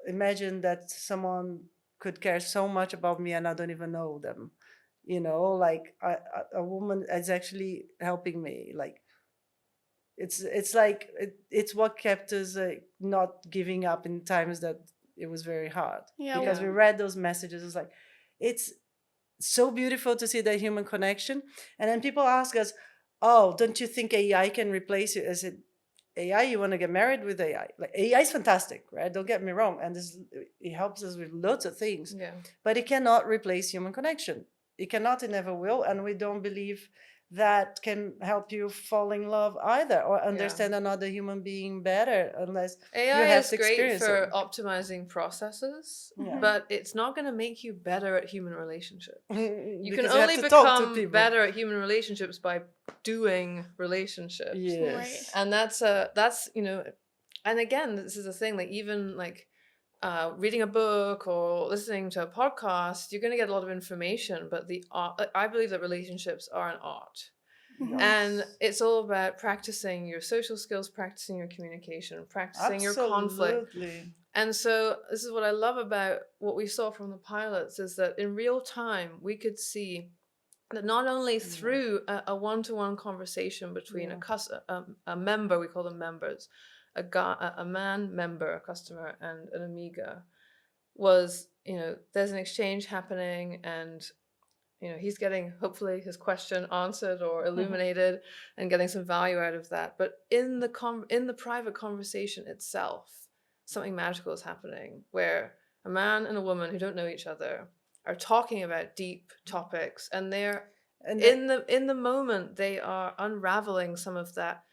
imagined that someone could care so much about me and I don't even know them. Like a woman is actually helping me. Like, it's like it's what kept us not giving up in times that it was very hard, Yeah. because we Yeah. read those messages. It's like, it's so beautiful to see that human connection. And then people ask us, oh, don't you think AI can replace you? I said, AI, you want to get married with AI? Like, AI is fantastic, right? Don't get me wrong, and it helps us with lots of things, Yeah. but it cannot replace human connection. It cannot, it never will, and we don't believe that can help you fall in love either, or Yeah. understand another human being better, unless you AI have is to great experience for it. optimizing processes, Yeah. but it's not going to make you better at human relationships. You can Because you have only to talk to become people. better at human relationships by doing relationships. Yes. And that's and again, this is a thing, like even like reading a book or listening to a podcast, you're going to get a lot of information, but the art, I believe that relationships are an art. And it's all about practicing your social skills, practicing your communication, practicing your conflict. Absolutely. And so this is what I love about what we saw from the pilots, is that in real time we could see that not only through a one-to-one conversation between a member, we call them members, a man member, a customer, and an amiga, was, there's an exchange happening, and he's getting hopefully his question answered or illuminated and getting some value out of that. But in the private conversation itself, something magical is happening, where a man and a woman who don't know each other are talking about deep topics, and they're in the moment they are unraveling some of that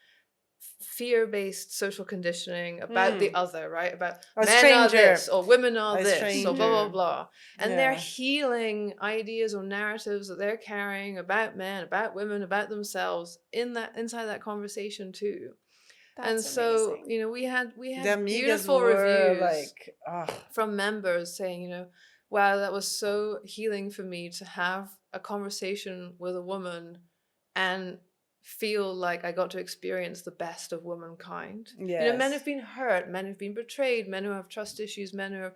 fear-based social conditioning about the other, right? About A men are stranger. this or women are A this or blah blah stranger. blah, and they're Yeah. healing ideas or narratives that they're carrying about men, about women, about themselves inside that conversation too. And That's so amazing. we had The amigas beautiful were reviews like, from members saying, wow, that was so healing for me to have a conversation with a woman and feel like I got to experience the best of womankind. Men yes. have been hurt, men have been betrayed, men who have trust issues, men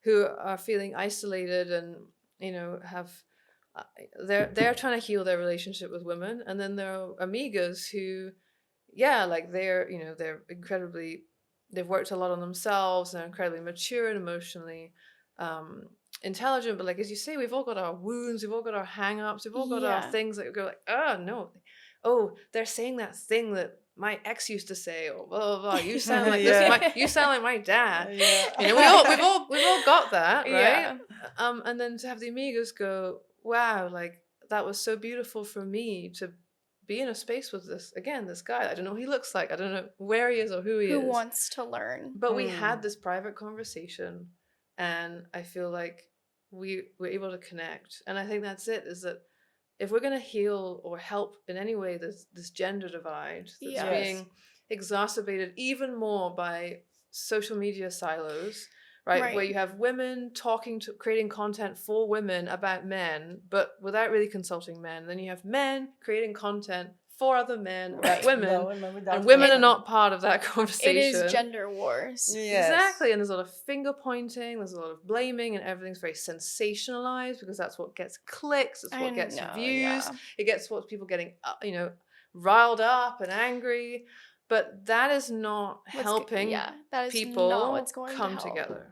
who are feeling isolated, and have they're trying to heal their relationship with women. And then there are amigas who, like they're incredibly, they've worked a lot on themselves, and they're incredibly mature and emotionally intelligent. But like, as you say, we've all got our wounds, we've all got our hang-ups, we've all got our Yeah. things that go like, oh no, oh, they're saying that thing that my ex used to say, or blah blah blah. You sound like this. Yeah. You sound like my dad. Yeah. You know, we've all got that, right? Yeah. And then to have the Amigos go, wow, like that was so beautiful for me to be in a space with this guy. I don't know what he looks like. I don't know where he is or who he Who is. wants to learn? But we had this private conversation, and I feel like we were able to connect. And I think that's it, is that if we're going to heal or help in any way this gender divide that's Yes. being exacerbated even more by social media silos, right? Where you have women creating content for women about men, but without really consulting men. Then you have men creating content for other men about women, and women are not part of that It conversation. is gender wars. Yes. Exactly, and there's a lot of finger pointing, there's a lot of blaming, and everything's very sensationalized because that's what gets clicks, it's what gets views, it gets what people getting, riled up and angry. But that is not helping that is people not what's going come to help. together.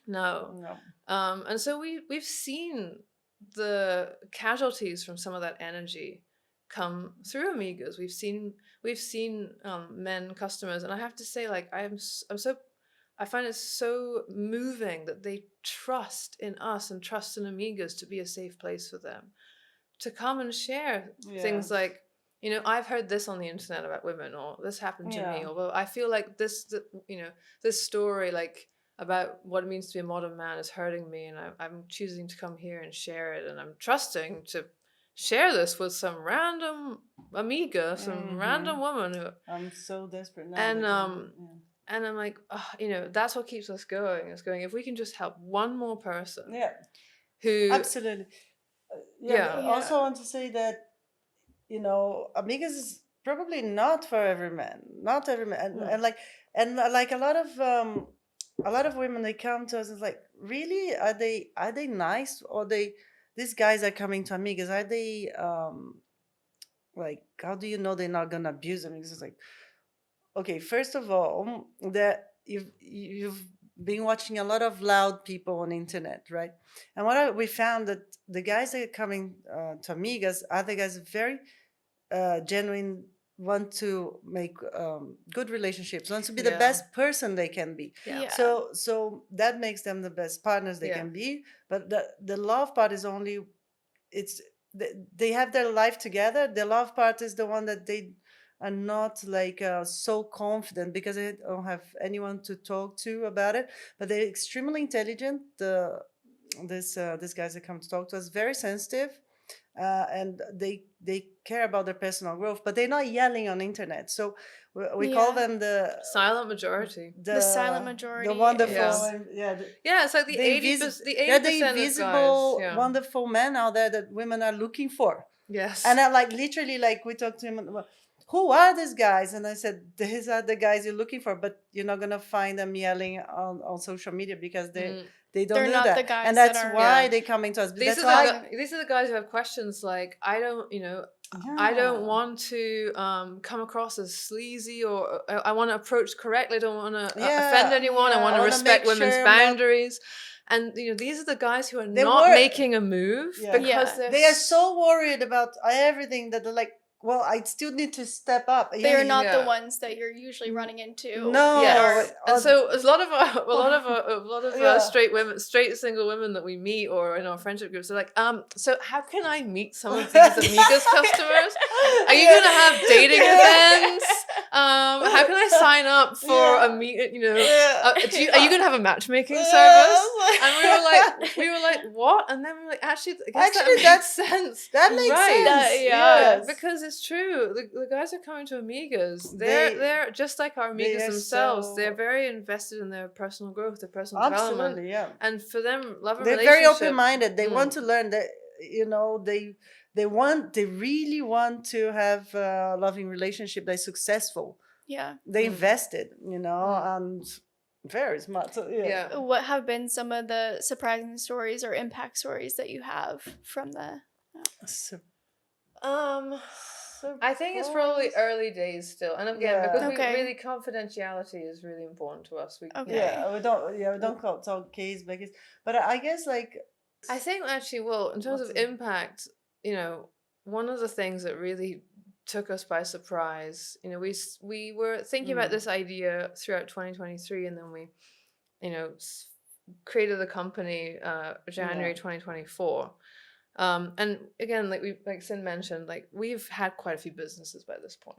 No. And so we've seen the casualties from some of that energy come through Amigos. We've seen men customers, and I have to say, like, I find it so moving that they trust in us and trust in Amigos to be a safe place for them to come and share things like, I've heard this on the internet about women, or this happened to me, or well, I feel like this story, like, about what it means to be a modern man is hurting me, and I'm choosing to come here and share it, and I'm trusting to share this with some random amiga, some random woman who I'm so desperate now. And I'm like, that's what keeps us going. It's going, if we can just help one more person. Yeah. Who Absolutely. I also want to say that, Amigas is probably not for every man. Not every man. And like a lot of women, they come to us and like, really, are they nice, or these guys are coming to Amigas, are they like, how do you know they're not gonna abuse them? Because it's like, okay, first of all, that you've been watching a lot of loud people on the internet, right? And we found that the guys that are coming to Amigas are the guys very genuine, want to make good relationships, want to be the best person they can be. So that makes them the best partners they can be. But the love part is only, they have their life together. The love part is the one that they are not like so confident, because they don't have anyone to talk to about it. But they're extremely intelligent. These guys that come to talk to us, very sensitive, and they care about their personal growth, but they're not yelling on the internet. So we call them the silent majority. The silent majority. The wonderful, it's like the 80%. They're the invisible, guys, wonderful men out there that women are looking for. Yes. And I literally, we talked to him, who are these guys? And I said, these are the guys you're looking for, but you're not gonna find them yelling on social media, because they don't They're do not that. The guys and that's that are, why they're coming to us. These are the guys who have questions like, I don't want to come across as sleazy, or I want to approach correctly. I don't want to offend anyone. I want to respect women's boundaries. And these are the guys who are not making a move because they are so worried about everything that they're like, well, I still need to step up. They're not the ones that you're usually running into. No. Yes. And so a lot of straight single women that we meet or in our friendship groups are like, so how can I meet some of these Amigas customers? Are you going to have dating events? How can I sign up for a meet? Are you going to have a matchmaking service? And we were like, what? And then we were like, actually, that makes sense. That makes sense. Because it's true. The guys are coming to Amigas. They're just like our Amigas themselves. They're very invested in their personal growth, their personal development. Yeah. And for them, love and relationship. They're very open-minded. They want to learn. That they really want to have a loving relationship that's successful. Yeah. They invested, and very smart. So, What have been some of the surprising stories or impact stories that you have from the? I think it's probably early days still, and again, because really confidentiality is really important to us. We don't talk case by case, but I guess I think actually, in terms of impact, one of the things that really took us by surprise. You know, we were thinking about this idea throughout 2023, and then we, you know, created the company January 2024. And again, like Sin mentioned, like we've had quite a few businesses by this point.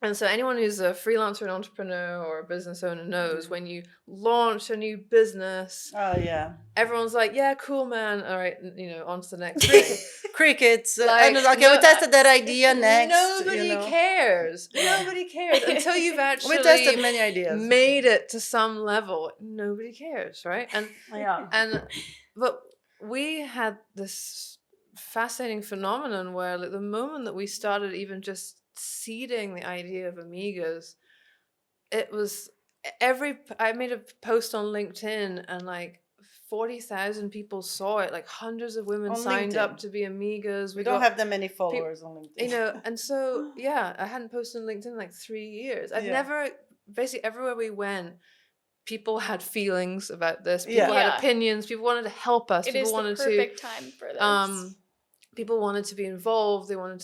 And so anyone who's a freelancer, an entrepreneur, or a business owner knows when you launch a new business, Oh yeah. everyone's like, yeah, cool, man. All right, you know, on to the next thing. Crickets. Like, Okay, we tested that idea next. Nobody cares. Nobody cares until you've actually We tested many ideas. made it to some level. Nobody cares, right? And but we had this fascinating phenomenon where, like, the moment that we started even just seeding the idea of Amigas, it was I made a post on LinkedIn, and like 40,000 people saw it. Like hundreds of women On signed LinkedIn. up to be Amigas. We don't have that many followers on LinkedIn. You know, and so yeah, I hadn't posted on LinkedIn in like 3 years. I've never, basically everywhere we went, people had feelings about this. People had opinions. People wanted to help us. It people is wanted the perfect time for this. People wanted to be involved. They wanted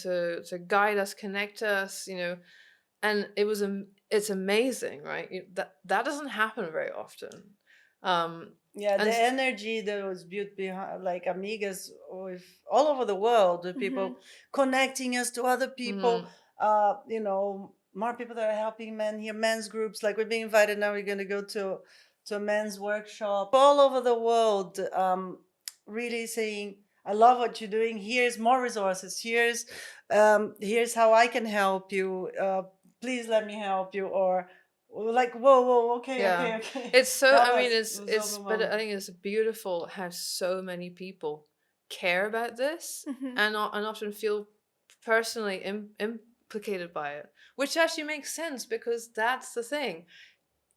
to guide us, connect us, you know, and it's amazing, right? That doesn't happen very often. The energy that was built behind, like Amigas, with all over the world, with people connecting us to other people. You know, more people that are helping men here, men's groups. Like we're being invited now. We're going to go to a men's workshop all over the world. Really saying, I love what you're doing. Here's more resources. Here's how I can help you. Please let me help you. Or like, whoa, okay. It's so, That I mean, was but I think it's beautiful how so many people care about this and often feel personally implicated by it, which actually makes sense, because that's the thing.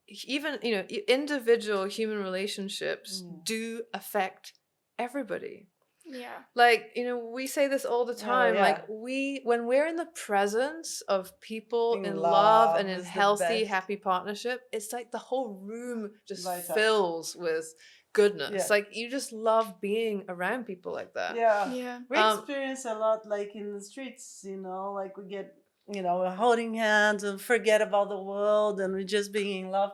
Even, you know, individual human relationships do affect everybody. Yeah. Like, you know, we say this all the time. Like, when we're in the presence of people in love and in healthy, happy partnership, it's like the whole room just fills with goodness. Like, you just love being around people like that. We experience a lot, like in the streets, you know, like we get, you know, we're holding hands and forget about the world, and we're just being in love,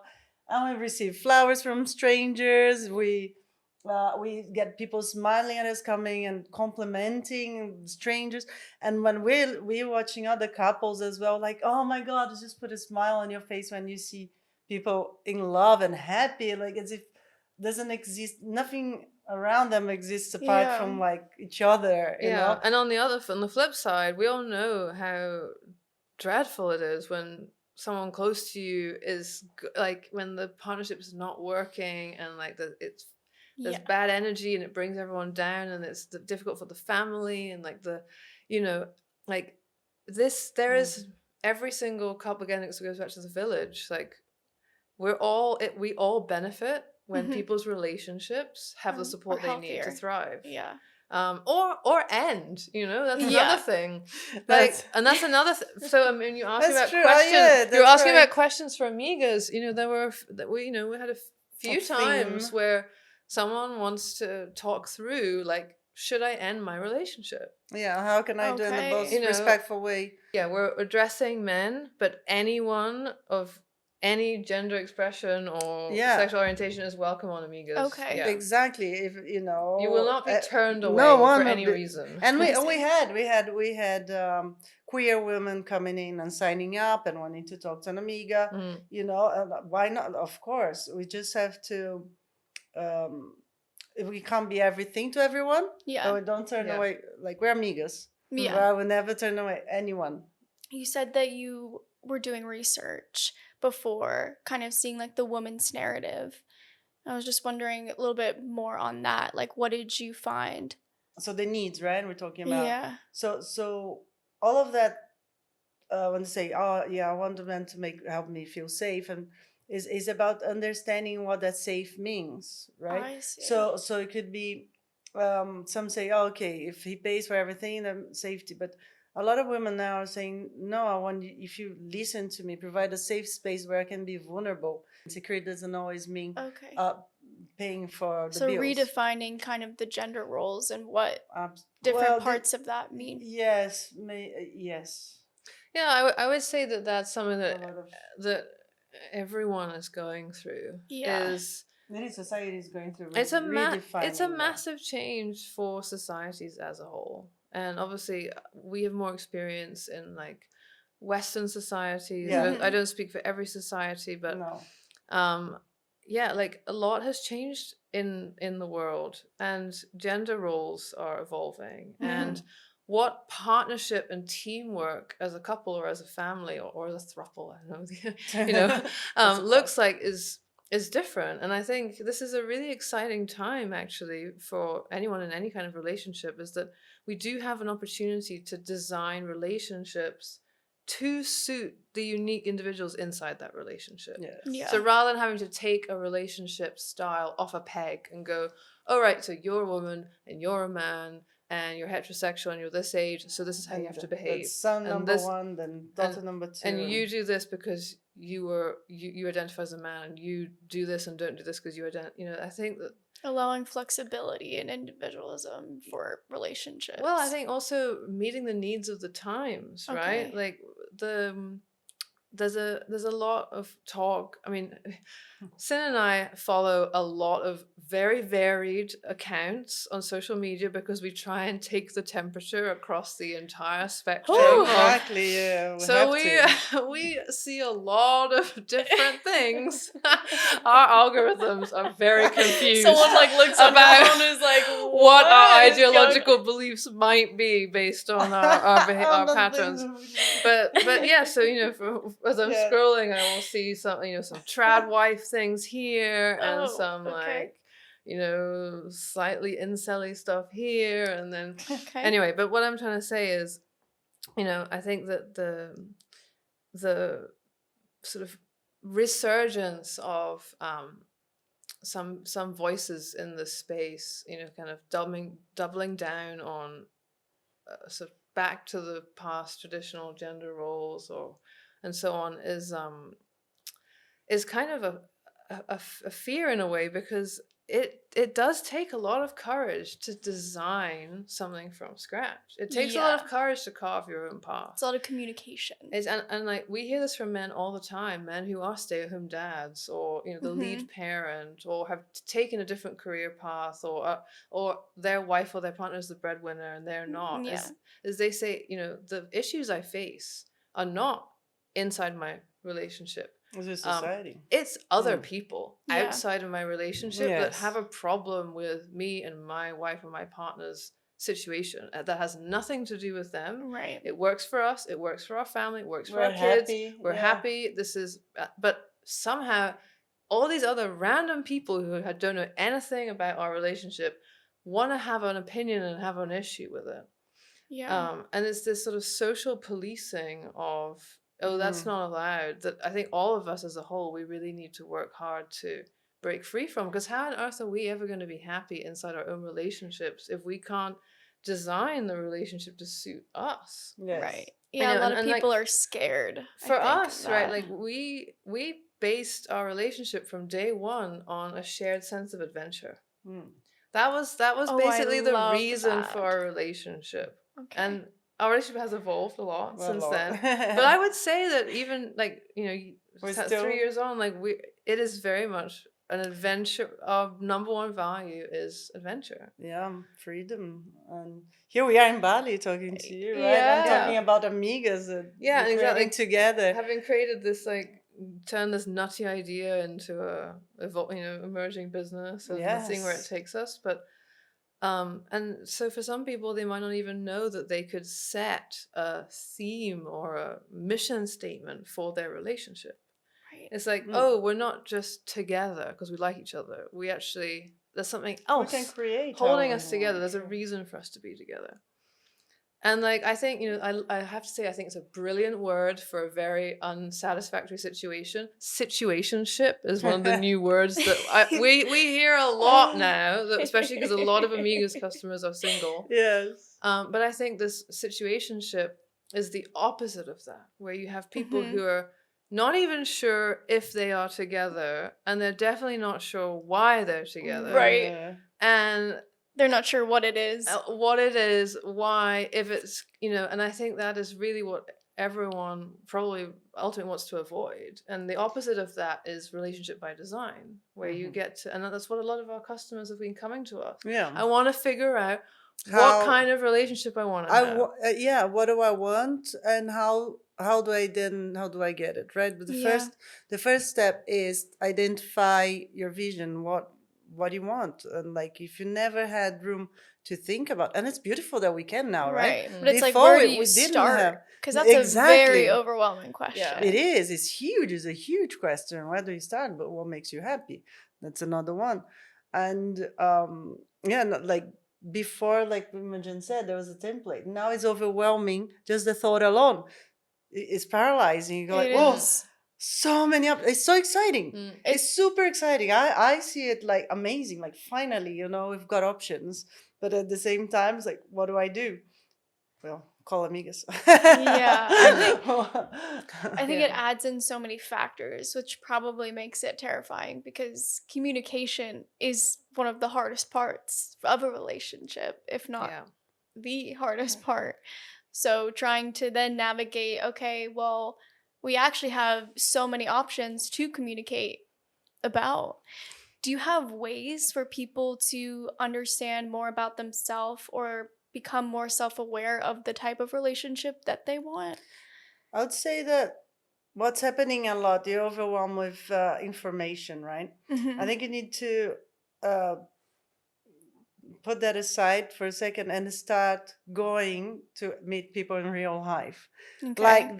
and we receive flowers from strangers. We get people smiling at us, coming and complimenting strangers. And when we're watching other couples as well, like, oh my God, it just put a smile on your face when you see people in love and happy, like as if doesn't exist, nothing around them exists apart from like each other, you know? And on the flip side, we all know how dreadful it is when someone close to you is like, when the partnership is not working, and like there's bad energy, and it brings everyone down, and it's difficult for the family, and like you know, like this, there is every single couple, again, it goes back to the village. Like we all benefit when people's relationships have the support they need to thrive. Or end, you know, that's another thing. Like, and that's another so I mean, you asked about questions. You're asking about questions for Amigas. You know, we had a few times where someone wants to talk through, like, should I end my relationship? How can I do it in the most respectful way? We're addressing men, but anyone of any gender expression or sexual orientation is welcome on Amigas. Exactly. If you know, you will not be turned away for any reason. And we had queer women coming in and signing up and wanting to talk to an Amiga. You know, why not? Of course, we just have to. We can't be everything to everyone. So we don't turn away. Like, we're Amigas. I will never turn away anyone. You said that you were doing research before kind of seeing like the woman's narrative. I was just wondering a little bit more on that. Like, what did you find? So the needs, right? We're talking about. So all of that, when they say, oh yeah, I want the men to help me feel safe, and is about understanding what that safe means, right? I see. So it could be, some say, oh, okay, if he pays for everything, then safety. But a lot of women now are saying, no, I want you, if you listen to me, provide a safe space where I can be vulnerable. Security doesn't always mean paying for the bills. So redefining kind of the gender roles and what different parts of that mean. Yes. Yeah, I would say that that's something A that lot of that everyone is going through. Yeah. Is many societies going through it's it's a redefining that. massive change for societies as a whole, and obviously we have more experience in like Western societies. Yeah. I don't speak for every society, but No. um yeah, like a lot has changed in the world, and gender roles are evolving, and what partnership and teamwork as a couple or as a family or as a throuple, I don't know, you know, That's a looks like is different. And I think this is a really exciting time actually for anyone in any kind of relationship, is that we do have an opportunity to design relationships to suit the unique individuals inside that relationship. Yes. Yeah. So rather than having to take a relationship style off a peg and go, all right, so you're a woman and you're a man and you're heterosexual and you're this age, so this is how you have to behave. That's son And number this, one, then daughter number two. and you do this because you identify as a man, and you do this and don't do this because you I think that, Allowing flexibility and individualism for relationships. well, I think also meeting the needs of the times, right? Okay. Like there's a lot of talk. I mean, Sin and I follow a lot of very varied accounts on social media because we try and take the temperature across the entire spectrum. Whew. Of, Exactly. Yeah. so we see a lot of different things. Our algorithms are very confused. Someone like looks at about their phone and is like, what our is going-" ideological beliefs might be based on our patterns. But yeah, so as I'm Yeah. scrolling, I will see some some trad wife things here, and Oh, some okay. like slightly incelly stuff here, and then Okay. anyway. But what I'm trying to say is, I think that the sort of resurgence of some voices in this space, kind of doubling down on sort of back to the past traditional gender roles and so on, is kind of a fear in a way, because it does take a lot of courage to design something from scratch. It takes a lot Yeah. of courage to carve your own path. It's a lot of communication. And like we hear this from men all the time, men who are stay-at-home dads, or the lead parent, or have taken a different career path, or their wife or their partner is the breadwinner and they're not. Yeah. As they say, the issues I face are not inside my relationship. It's a society. It's other people Yeah. outside of my relationship that Yes. have a problem with me and my wife or my partner's situation that has nothing to do with them. Right. It works for us. It works for our family. It works for We're our kids. happy, We're yeah. happy. This is, but somehow, all these other random people who don't know anything about our relationship want to have an opinion and have an issue with it. Yeah. And it's this sort of social policing of, oh, that's not allowed, that I think all of us as a whole, we really need to work hard to break free from. Because how on earth are we ever going to be happy inside our own relationships if we can't design the relationship to suit us? Yes. Right. Yeah, a lot of and, like, people are scared. For I think, of us, right? that. Like we based our relationship from day one on a shared sense of adventure. Mm. That was Oh, I basically the love reason that. for our relationship. Okay. And our relationship has evolved a lot Well, since Lord. then. But I would say that even like, We're 3 still- years on, like it is very much an adventure. Our number one value is adventure. Yeah, freedom. And here we are in Bali talking to you, right? Yeah. I'm talking about Amigas. That Yeah, we're exactly. creating together. Having created this turn this nutty idea into a emerging business, and seeing where it Yes. takes us. But and so for some people, they might not even know that they could set a theme or a mission statement for their relationship. Right. It's like, Mm. oh, we're not just together because we like each other. We actually, there's something else We can create holding our us together. own, There's a yeah. reason for us to be together. And like, I think, I have to say, I think it's a brilliant word for a very unsatisfactory situation. Situationship is one of the new words that we hear a lot now, especially because a lot of Amigos customers are single. Yes. But I think this situationship is the opposite of that, where you have people who are not even sure if they are together, and they're definitely not sure why they're together. Right. Yeah. And They're not sure what it is. what it is, why, if it's, and I think that is really what everyone probably ultimately wants to avoid. And the opposite of that is relationship by design, where you get to, and that's what a lot of our customers have been coming to us. Yeah. I want to figure out what How kind of relationship I want to have. yeah, what do I want, and how do I get it, right? But Yeah. the first step is identify your vision, what you want. And like, if you never had room to think about, and it's beautiful that we can now, right? Right. But it's like, Before where do you we didn't have start? Because that's a very exactly. overwhelming question. It is. It's huge. It's a huge question. Where do you start? But what makes you happy? That's another one. And yeah, like before, like Imogen said, there was a template. Now it's overwhelming. Just the thought alone is paralyzing. You go like, It whoa, is. so many up. It's so exciting. It's super exciting. I see it like amazing. Like, finally, we've got options. But at the same time, it's like, what do I do? Well, call Amigas. Yeah, I think it adds in so many factors, which probably makes it terrifying, because communication is one of the hardest parts of a relationship, if not the hardest part. So trying to then navigate, okay, well, we actually have so many options to communicate about. Do you have ways for people to understand more about themselves or become more self-aware of the type of relationship that they want? I would say that what's happening a lot, you're overwhelmed with information, right? I think you need to uh, put that aside for a second and start going to meet people in real life. Okay.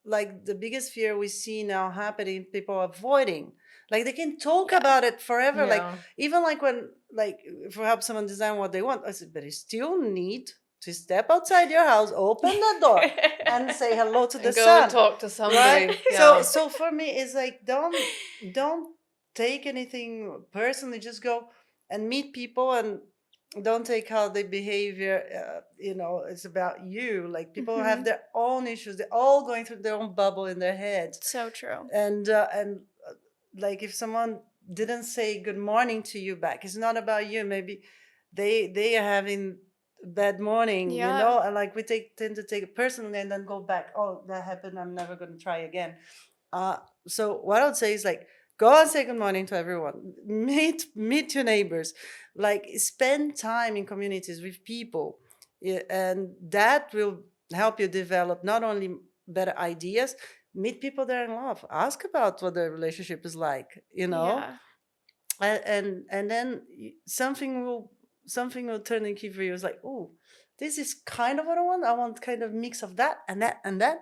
Like the biggest fear we see now happening, people avoiding. Like, they can talk about it forever. Like, even like when, like, if we help someone design what they want, I said, but you still need to step outside your house, open the door, and say hello to the and go sun. and talk to somebody. Right? So for me, it's like, don't take anything personally. Just go and meet people, and don't take how they behavior. It's about you. Like, people have their own issues. They're all going through their own bubble in their heads. So true. And like, if someone didn't say good morning to you back, it's not about you. Maybe they are having a bad morning, and like, we tend to take it personally and then go back. Oh, that happened, I'm never going to try again. So what I would say is, like, go and say good morning to everyone. Meet your neighbors. Like, spend time in communities with people. And that will help you develop not only better ideas. Meet people that are in love. Ask about what the relationship is like. Yeah. And then something will turn the key for you. It's like, oh, this is kind of what I want. I want kind of mix of that and that and that.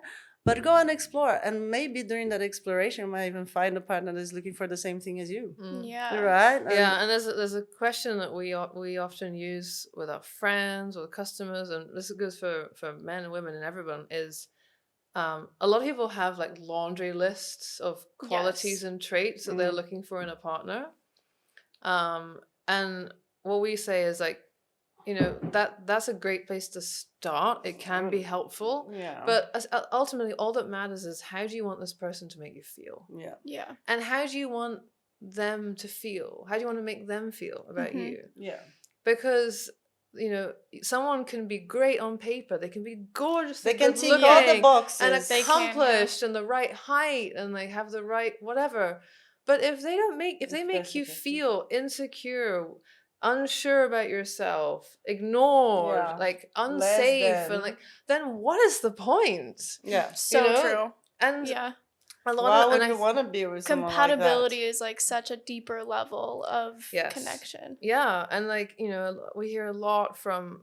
But go and explore, and maybe during that exploration, you might even find a partner that's looking for the same thing as you. Yeah. Right? And there's a question that we often use with our friends or customers, and this goes for men and women and everyone, is a lot of people have like laundry lists of qualities and traits that they're looking for in a partner. And what we say is, like, that's a great place to start. It can be helpful. Yeah. But ultimately, all that matters is, how do you want this person to make you feel? Yeah. Yeah. And how do you want them to feel? How do you want to make them feel about you? Yeah. Because someone can be great on paper. They can be gorgeous. They can tick looking all the boxes. and They can, accomplished and the right height, and they have the right whatever. But if they make you feel insecure, unsure about yourself, ignored, like unsafe, and like, then what is the point? Yeah. So true. And a lot Why of would you want to be with someone like that? compatibility is like such a deeper level of connection. Yeah, and like, we hear a lot from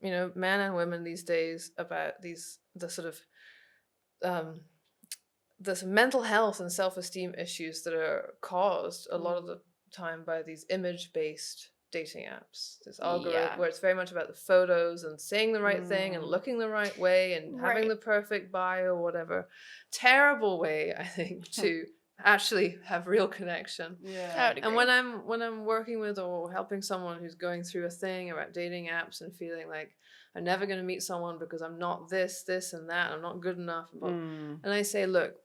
men and women these days about the sort of this mental health and self-esteem issues that are caused a lot of the time by these image-based dating apps, this algorithm where it's very much about the photos and saying the right thing and looking the right way and having the perfect bio or whatever. Terrible way, I think, to actually have real connection. And when I'm working with or helping someone who's going through a thing about dating apps and feeling like, I'm never going to meet someone because I'm not this and that, I'm not good enough, and I say, look,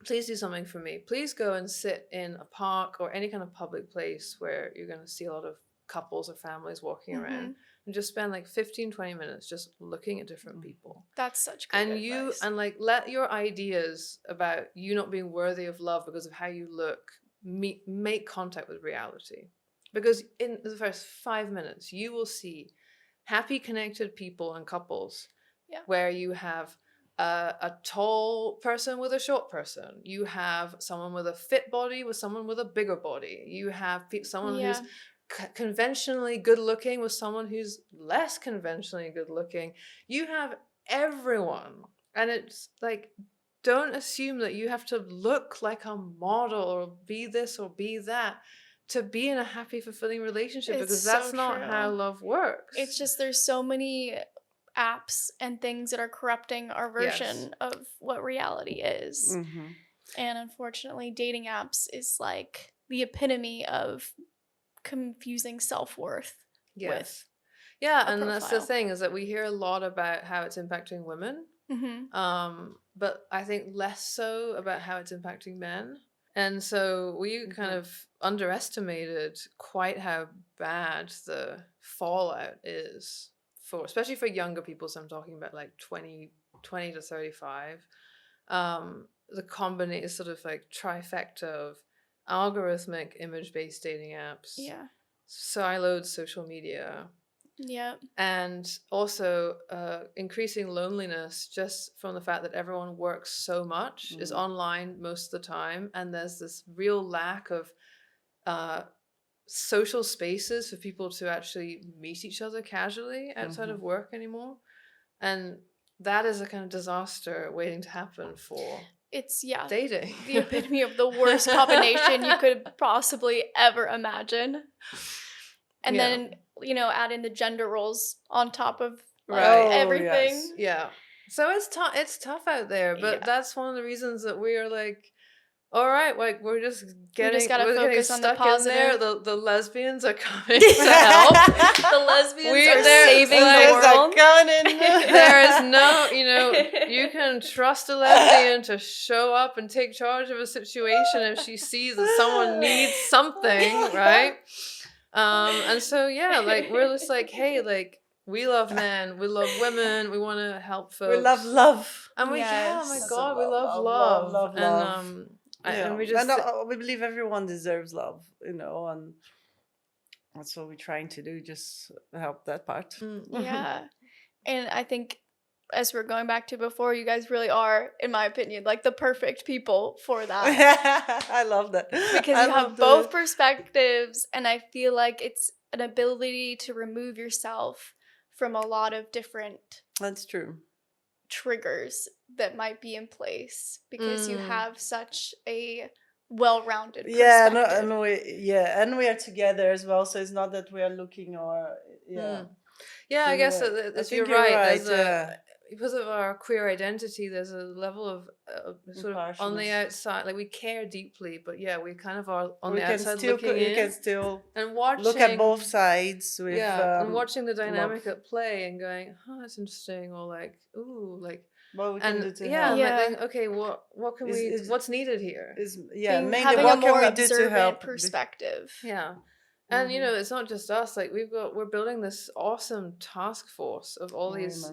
please do something for me. Please go and sit in a park or any kind of public place where you're going to see a lot of couples or families walking around. and just spend like 15-20 minutes just looking at different people. That's such good And advice. like let your ideas about you not being worthy of love because of how you look make contact with reality. Because in the first 5 minutes, you will see happy connected people and couples where you have a tall person with a short person. You have someone with a fit body with someone with a bigger body. You have someone who's conventionally good looking with someone who's less conventionally good looking. You have everyone. And it's like, don't assume that you have to look like a model or be this or be that to be in a happy, fulfilling relationship, because that's not how love works. It's just there's so many apps and things that are corrupting our version of what reality is. Mm-hmm. And unfortunately, dating apps is like the epitome of confusing self-worth with and that's the thing, is that we hear a lot about how it's impacting women, but I think less so about how it's impacting men. And so we kind of underestimated quite how bad the fallout is for, especially for younger people. So I'm talking about like 20 to 35. The combination sort of like trifecta of algorithmic image-based dating apps, siloed social media, and also increasing loneliness just from the fact that everyone works so much, is online most of the time, and there's this real lack of social spaces for people to actually meet each other casually outside of work anymore. And that is a kind of disaster waiting to happen for dating. The epitome of the worst combination you could possibly ever imagine. And then, add in the gender roles on top of everything. So it's tough out there, but that's one of the reasons that we are like, all right, like we're getting focus on the positive. In there. The lesbians are coming to help. The lesbians are saving the world. There is no, you can trust a lesbian to show up and take charge of a situation if she sees that someone needs something, right? And so like we're just like, hey, like we love men, we love women, we want to help folks. We love love, and we oh my god, we love love. And we just we believe everyone deserves love, and that's what we're trying to do, just help that part. And I think, as we're going back to before, you guys really are, in my opinion, like the perfect people for that. I love that, because you have both perspectives, and I feel like it's an ability to remove yourself from a lot of different triggers that might be in place, because you have such a well-rounded perspective. And we are together as well, so it's not that we are looking or I guess you're right. Because of our queer identity, there's a level of sort of on the outside, like we care deeply, but we kind of are on the outside looking in. You can still and watching, look at both sides with and watching the dynamic at play and going, oh, that's interesting, or like, ooh, like what we can do to help. Like, okay, what can we? What's needed here? Having what can we do to help? Perspective. And it's not just us. Like we're building this awesome task force of all these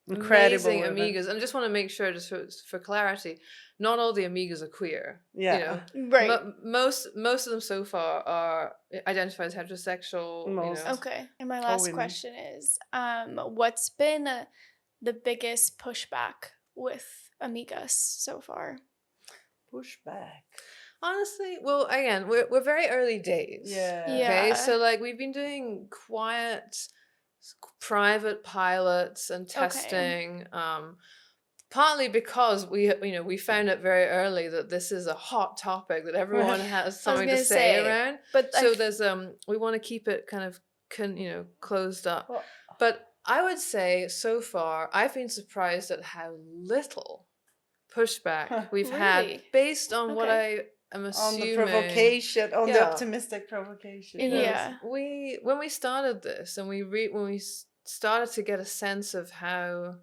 incredible amazing Amigas. And I just want to make sure, just for clarity, not all the Amigas are queer. Right. Most of them so far are identified as heterosexual. Okay. And my last question is, what's been the biggest pushback with Amigas so far? Pushback. Honestly, well, again, we're very early days. Okay, so like we've been doing quiet, private pilots and testing. Partly because we found it very early that this is a hot topic that everyone has something to say around. But so there's we want to keep it kind of closed up. But I would say so far I've been surprised at how little pushback we've had based on what I'm assuming. On the optimistic provocation. When we started this and when we started to get a sense of how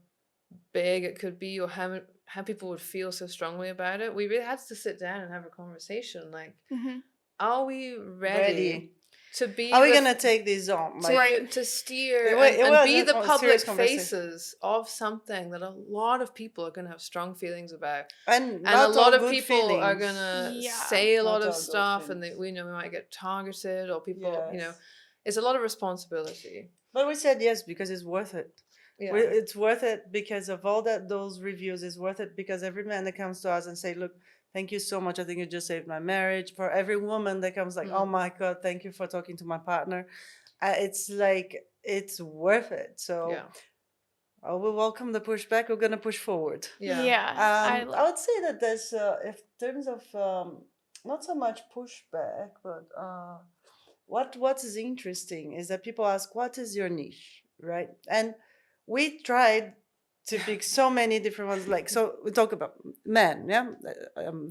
big it could be, or how people would feel so strongly about it, we really had to sit down and have a conversation. Like, are we ready to be Are we the gonna take this on? to steer It and was be the a public serious conversation. faces of something that a lot of people are going to have strong feelings about, And and not a lot all of good people are feelings. going to Yeah. say a lot Not of all good stuff, and feelings. we might get targeted, or people, Yes. it's a lot of responsibility. But we said yes because it's worth it. Yeah. It's worth it because of all those reviews. It's worth it because every man that comes to us and say, "Look, thank you so much. I think you just saved my marriage." For every woman that comes like, "Oh my God, thank you for talking to my partner," it's like it's worth it. So Yeah. we welcome the pushback. We're gonna push forward. Yeah. I would say that there's, if terms of not so much pushback, but what is interesting is that people ask, "What is your niche?" Right? And we tried to pick so many different ones. Like, so we talk about men, yeah,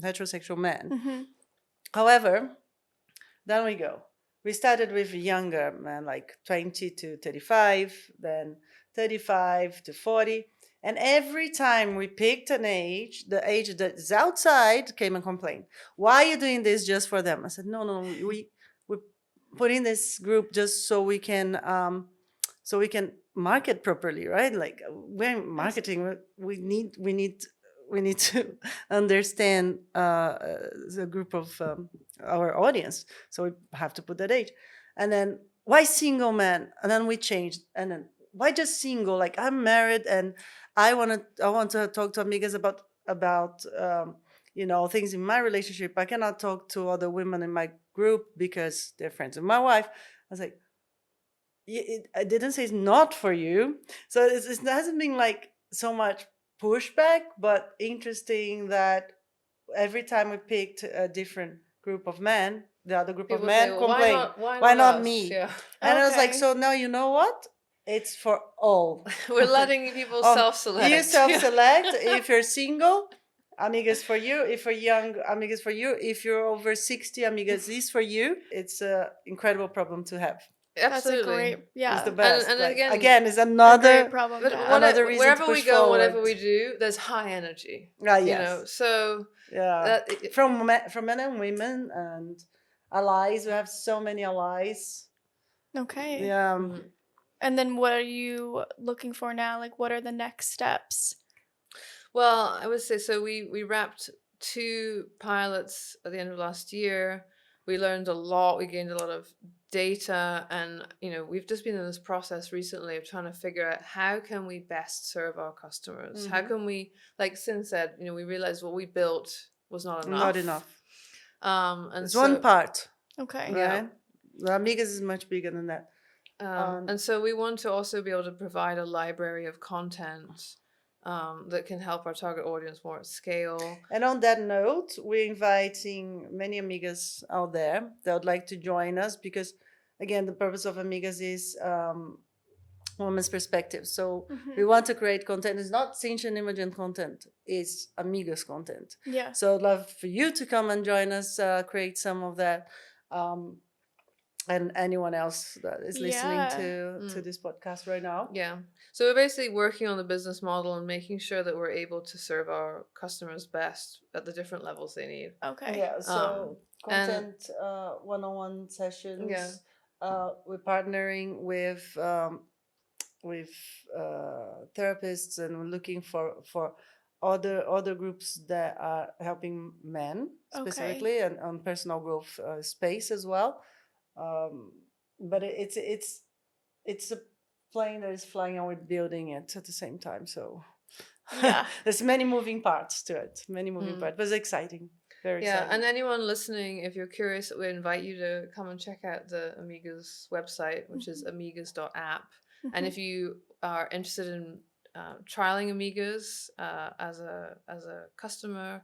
heterosexual men. Mhm. However, then we go. We started with younger men, like 20 to 35, then 35 to 40. And every time we picked an age, the age that is outside came and complained. Why are you doing this just for them? I said, no, we put in this group just so we can market properly, right? Like we're marketing, we need to understand the group of our audience. So we have to put that age. And then why single man? And then we changed. And then why just single? Like I'm married and I want to talk to amigas about things in my relationship. I cannot talk to other women in my group because they're friends with my wife. I was like, I didn't say it's not for you. So it hasn't been like so much pushback, but interesting that every time we picked a different group of men, the other group of People say, men well, complain, why not us?" me? Yeah. And I was like, Okay. so now you know what? It's for all. We're letting people Oh, self-select. You self-select. If you're single, Amigas for you. If you're young, Amigas for you. If you're over 60, Amigas is for you. It's an incredible problem to have. That's a Absolutely. great, yeah. It's the best. And Like, again, it's a another great problem But to have. another reason wherever to we push go, whatever forward. we do, there's high energy. Yes. So Yeah. From men and women and allies. We have so many allies. Okay. Yeah. And then what are you looking for now? Like, what are the next steps? Well, I would say so. We wrapped 2 pilots at the end of last year. We learned a lot. We gained a lot of data, and we've just been in this process recently of trying to figure out how can we best serve our customers. How can we, like Sin said, we realized what we built was not enough. Not enough. And It's so, one part, Okay. right? The Amigas is much bigger than that. and so we want to also be able to provide a library of content that can help our target audience more at scale. And on that note, we're inviting many amigas out there that would like to join us because, again, the purpose of Amigas is women's perspective. So we want to create content. It's not Cyntia and Imogen content. It's Amigos content. Yeah. So I'd love for you to come and join us, create some of that. And anyone else that is listening to this podcast right now. Yeah. So we're basically working on the business model and making sure that we're able to serve our customers best at the different levels they need. Okay. Yeah. So content, one-on-one sessions. Yeah. We're partnering with therapists and we're looking for other groups that are helping men specifically and on personal growth space as well. But it's a plane that is flying and we're building it at the same time. So Yeah. there's many moving parts to it. Many moving parts. But it's exciting. Very exciting. And anyone listening, if you're curious, we invite you to come and check out the Amigos website, which is amigas.app. And if you are interested in trialing Amigos as a customer,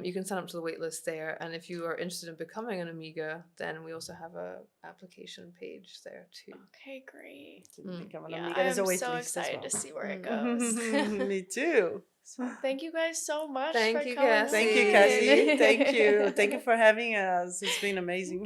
you can sign up to the waitlist there. And if you are interested in becoming an Amiga, then we also have a application page there too. Okay, great. Become an Yeah, Amiga. I There's a am wait so list as excited well. to see where it goes. Me too. So thank you guys so much. Thank for you, coming Cassie. Thank you, on. Cassie. Thank you. Thank you for having us. It's been amazing.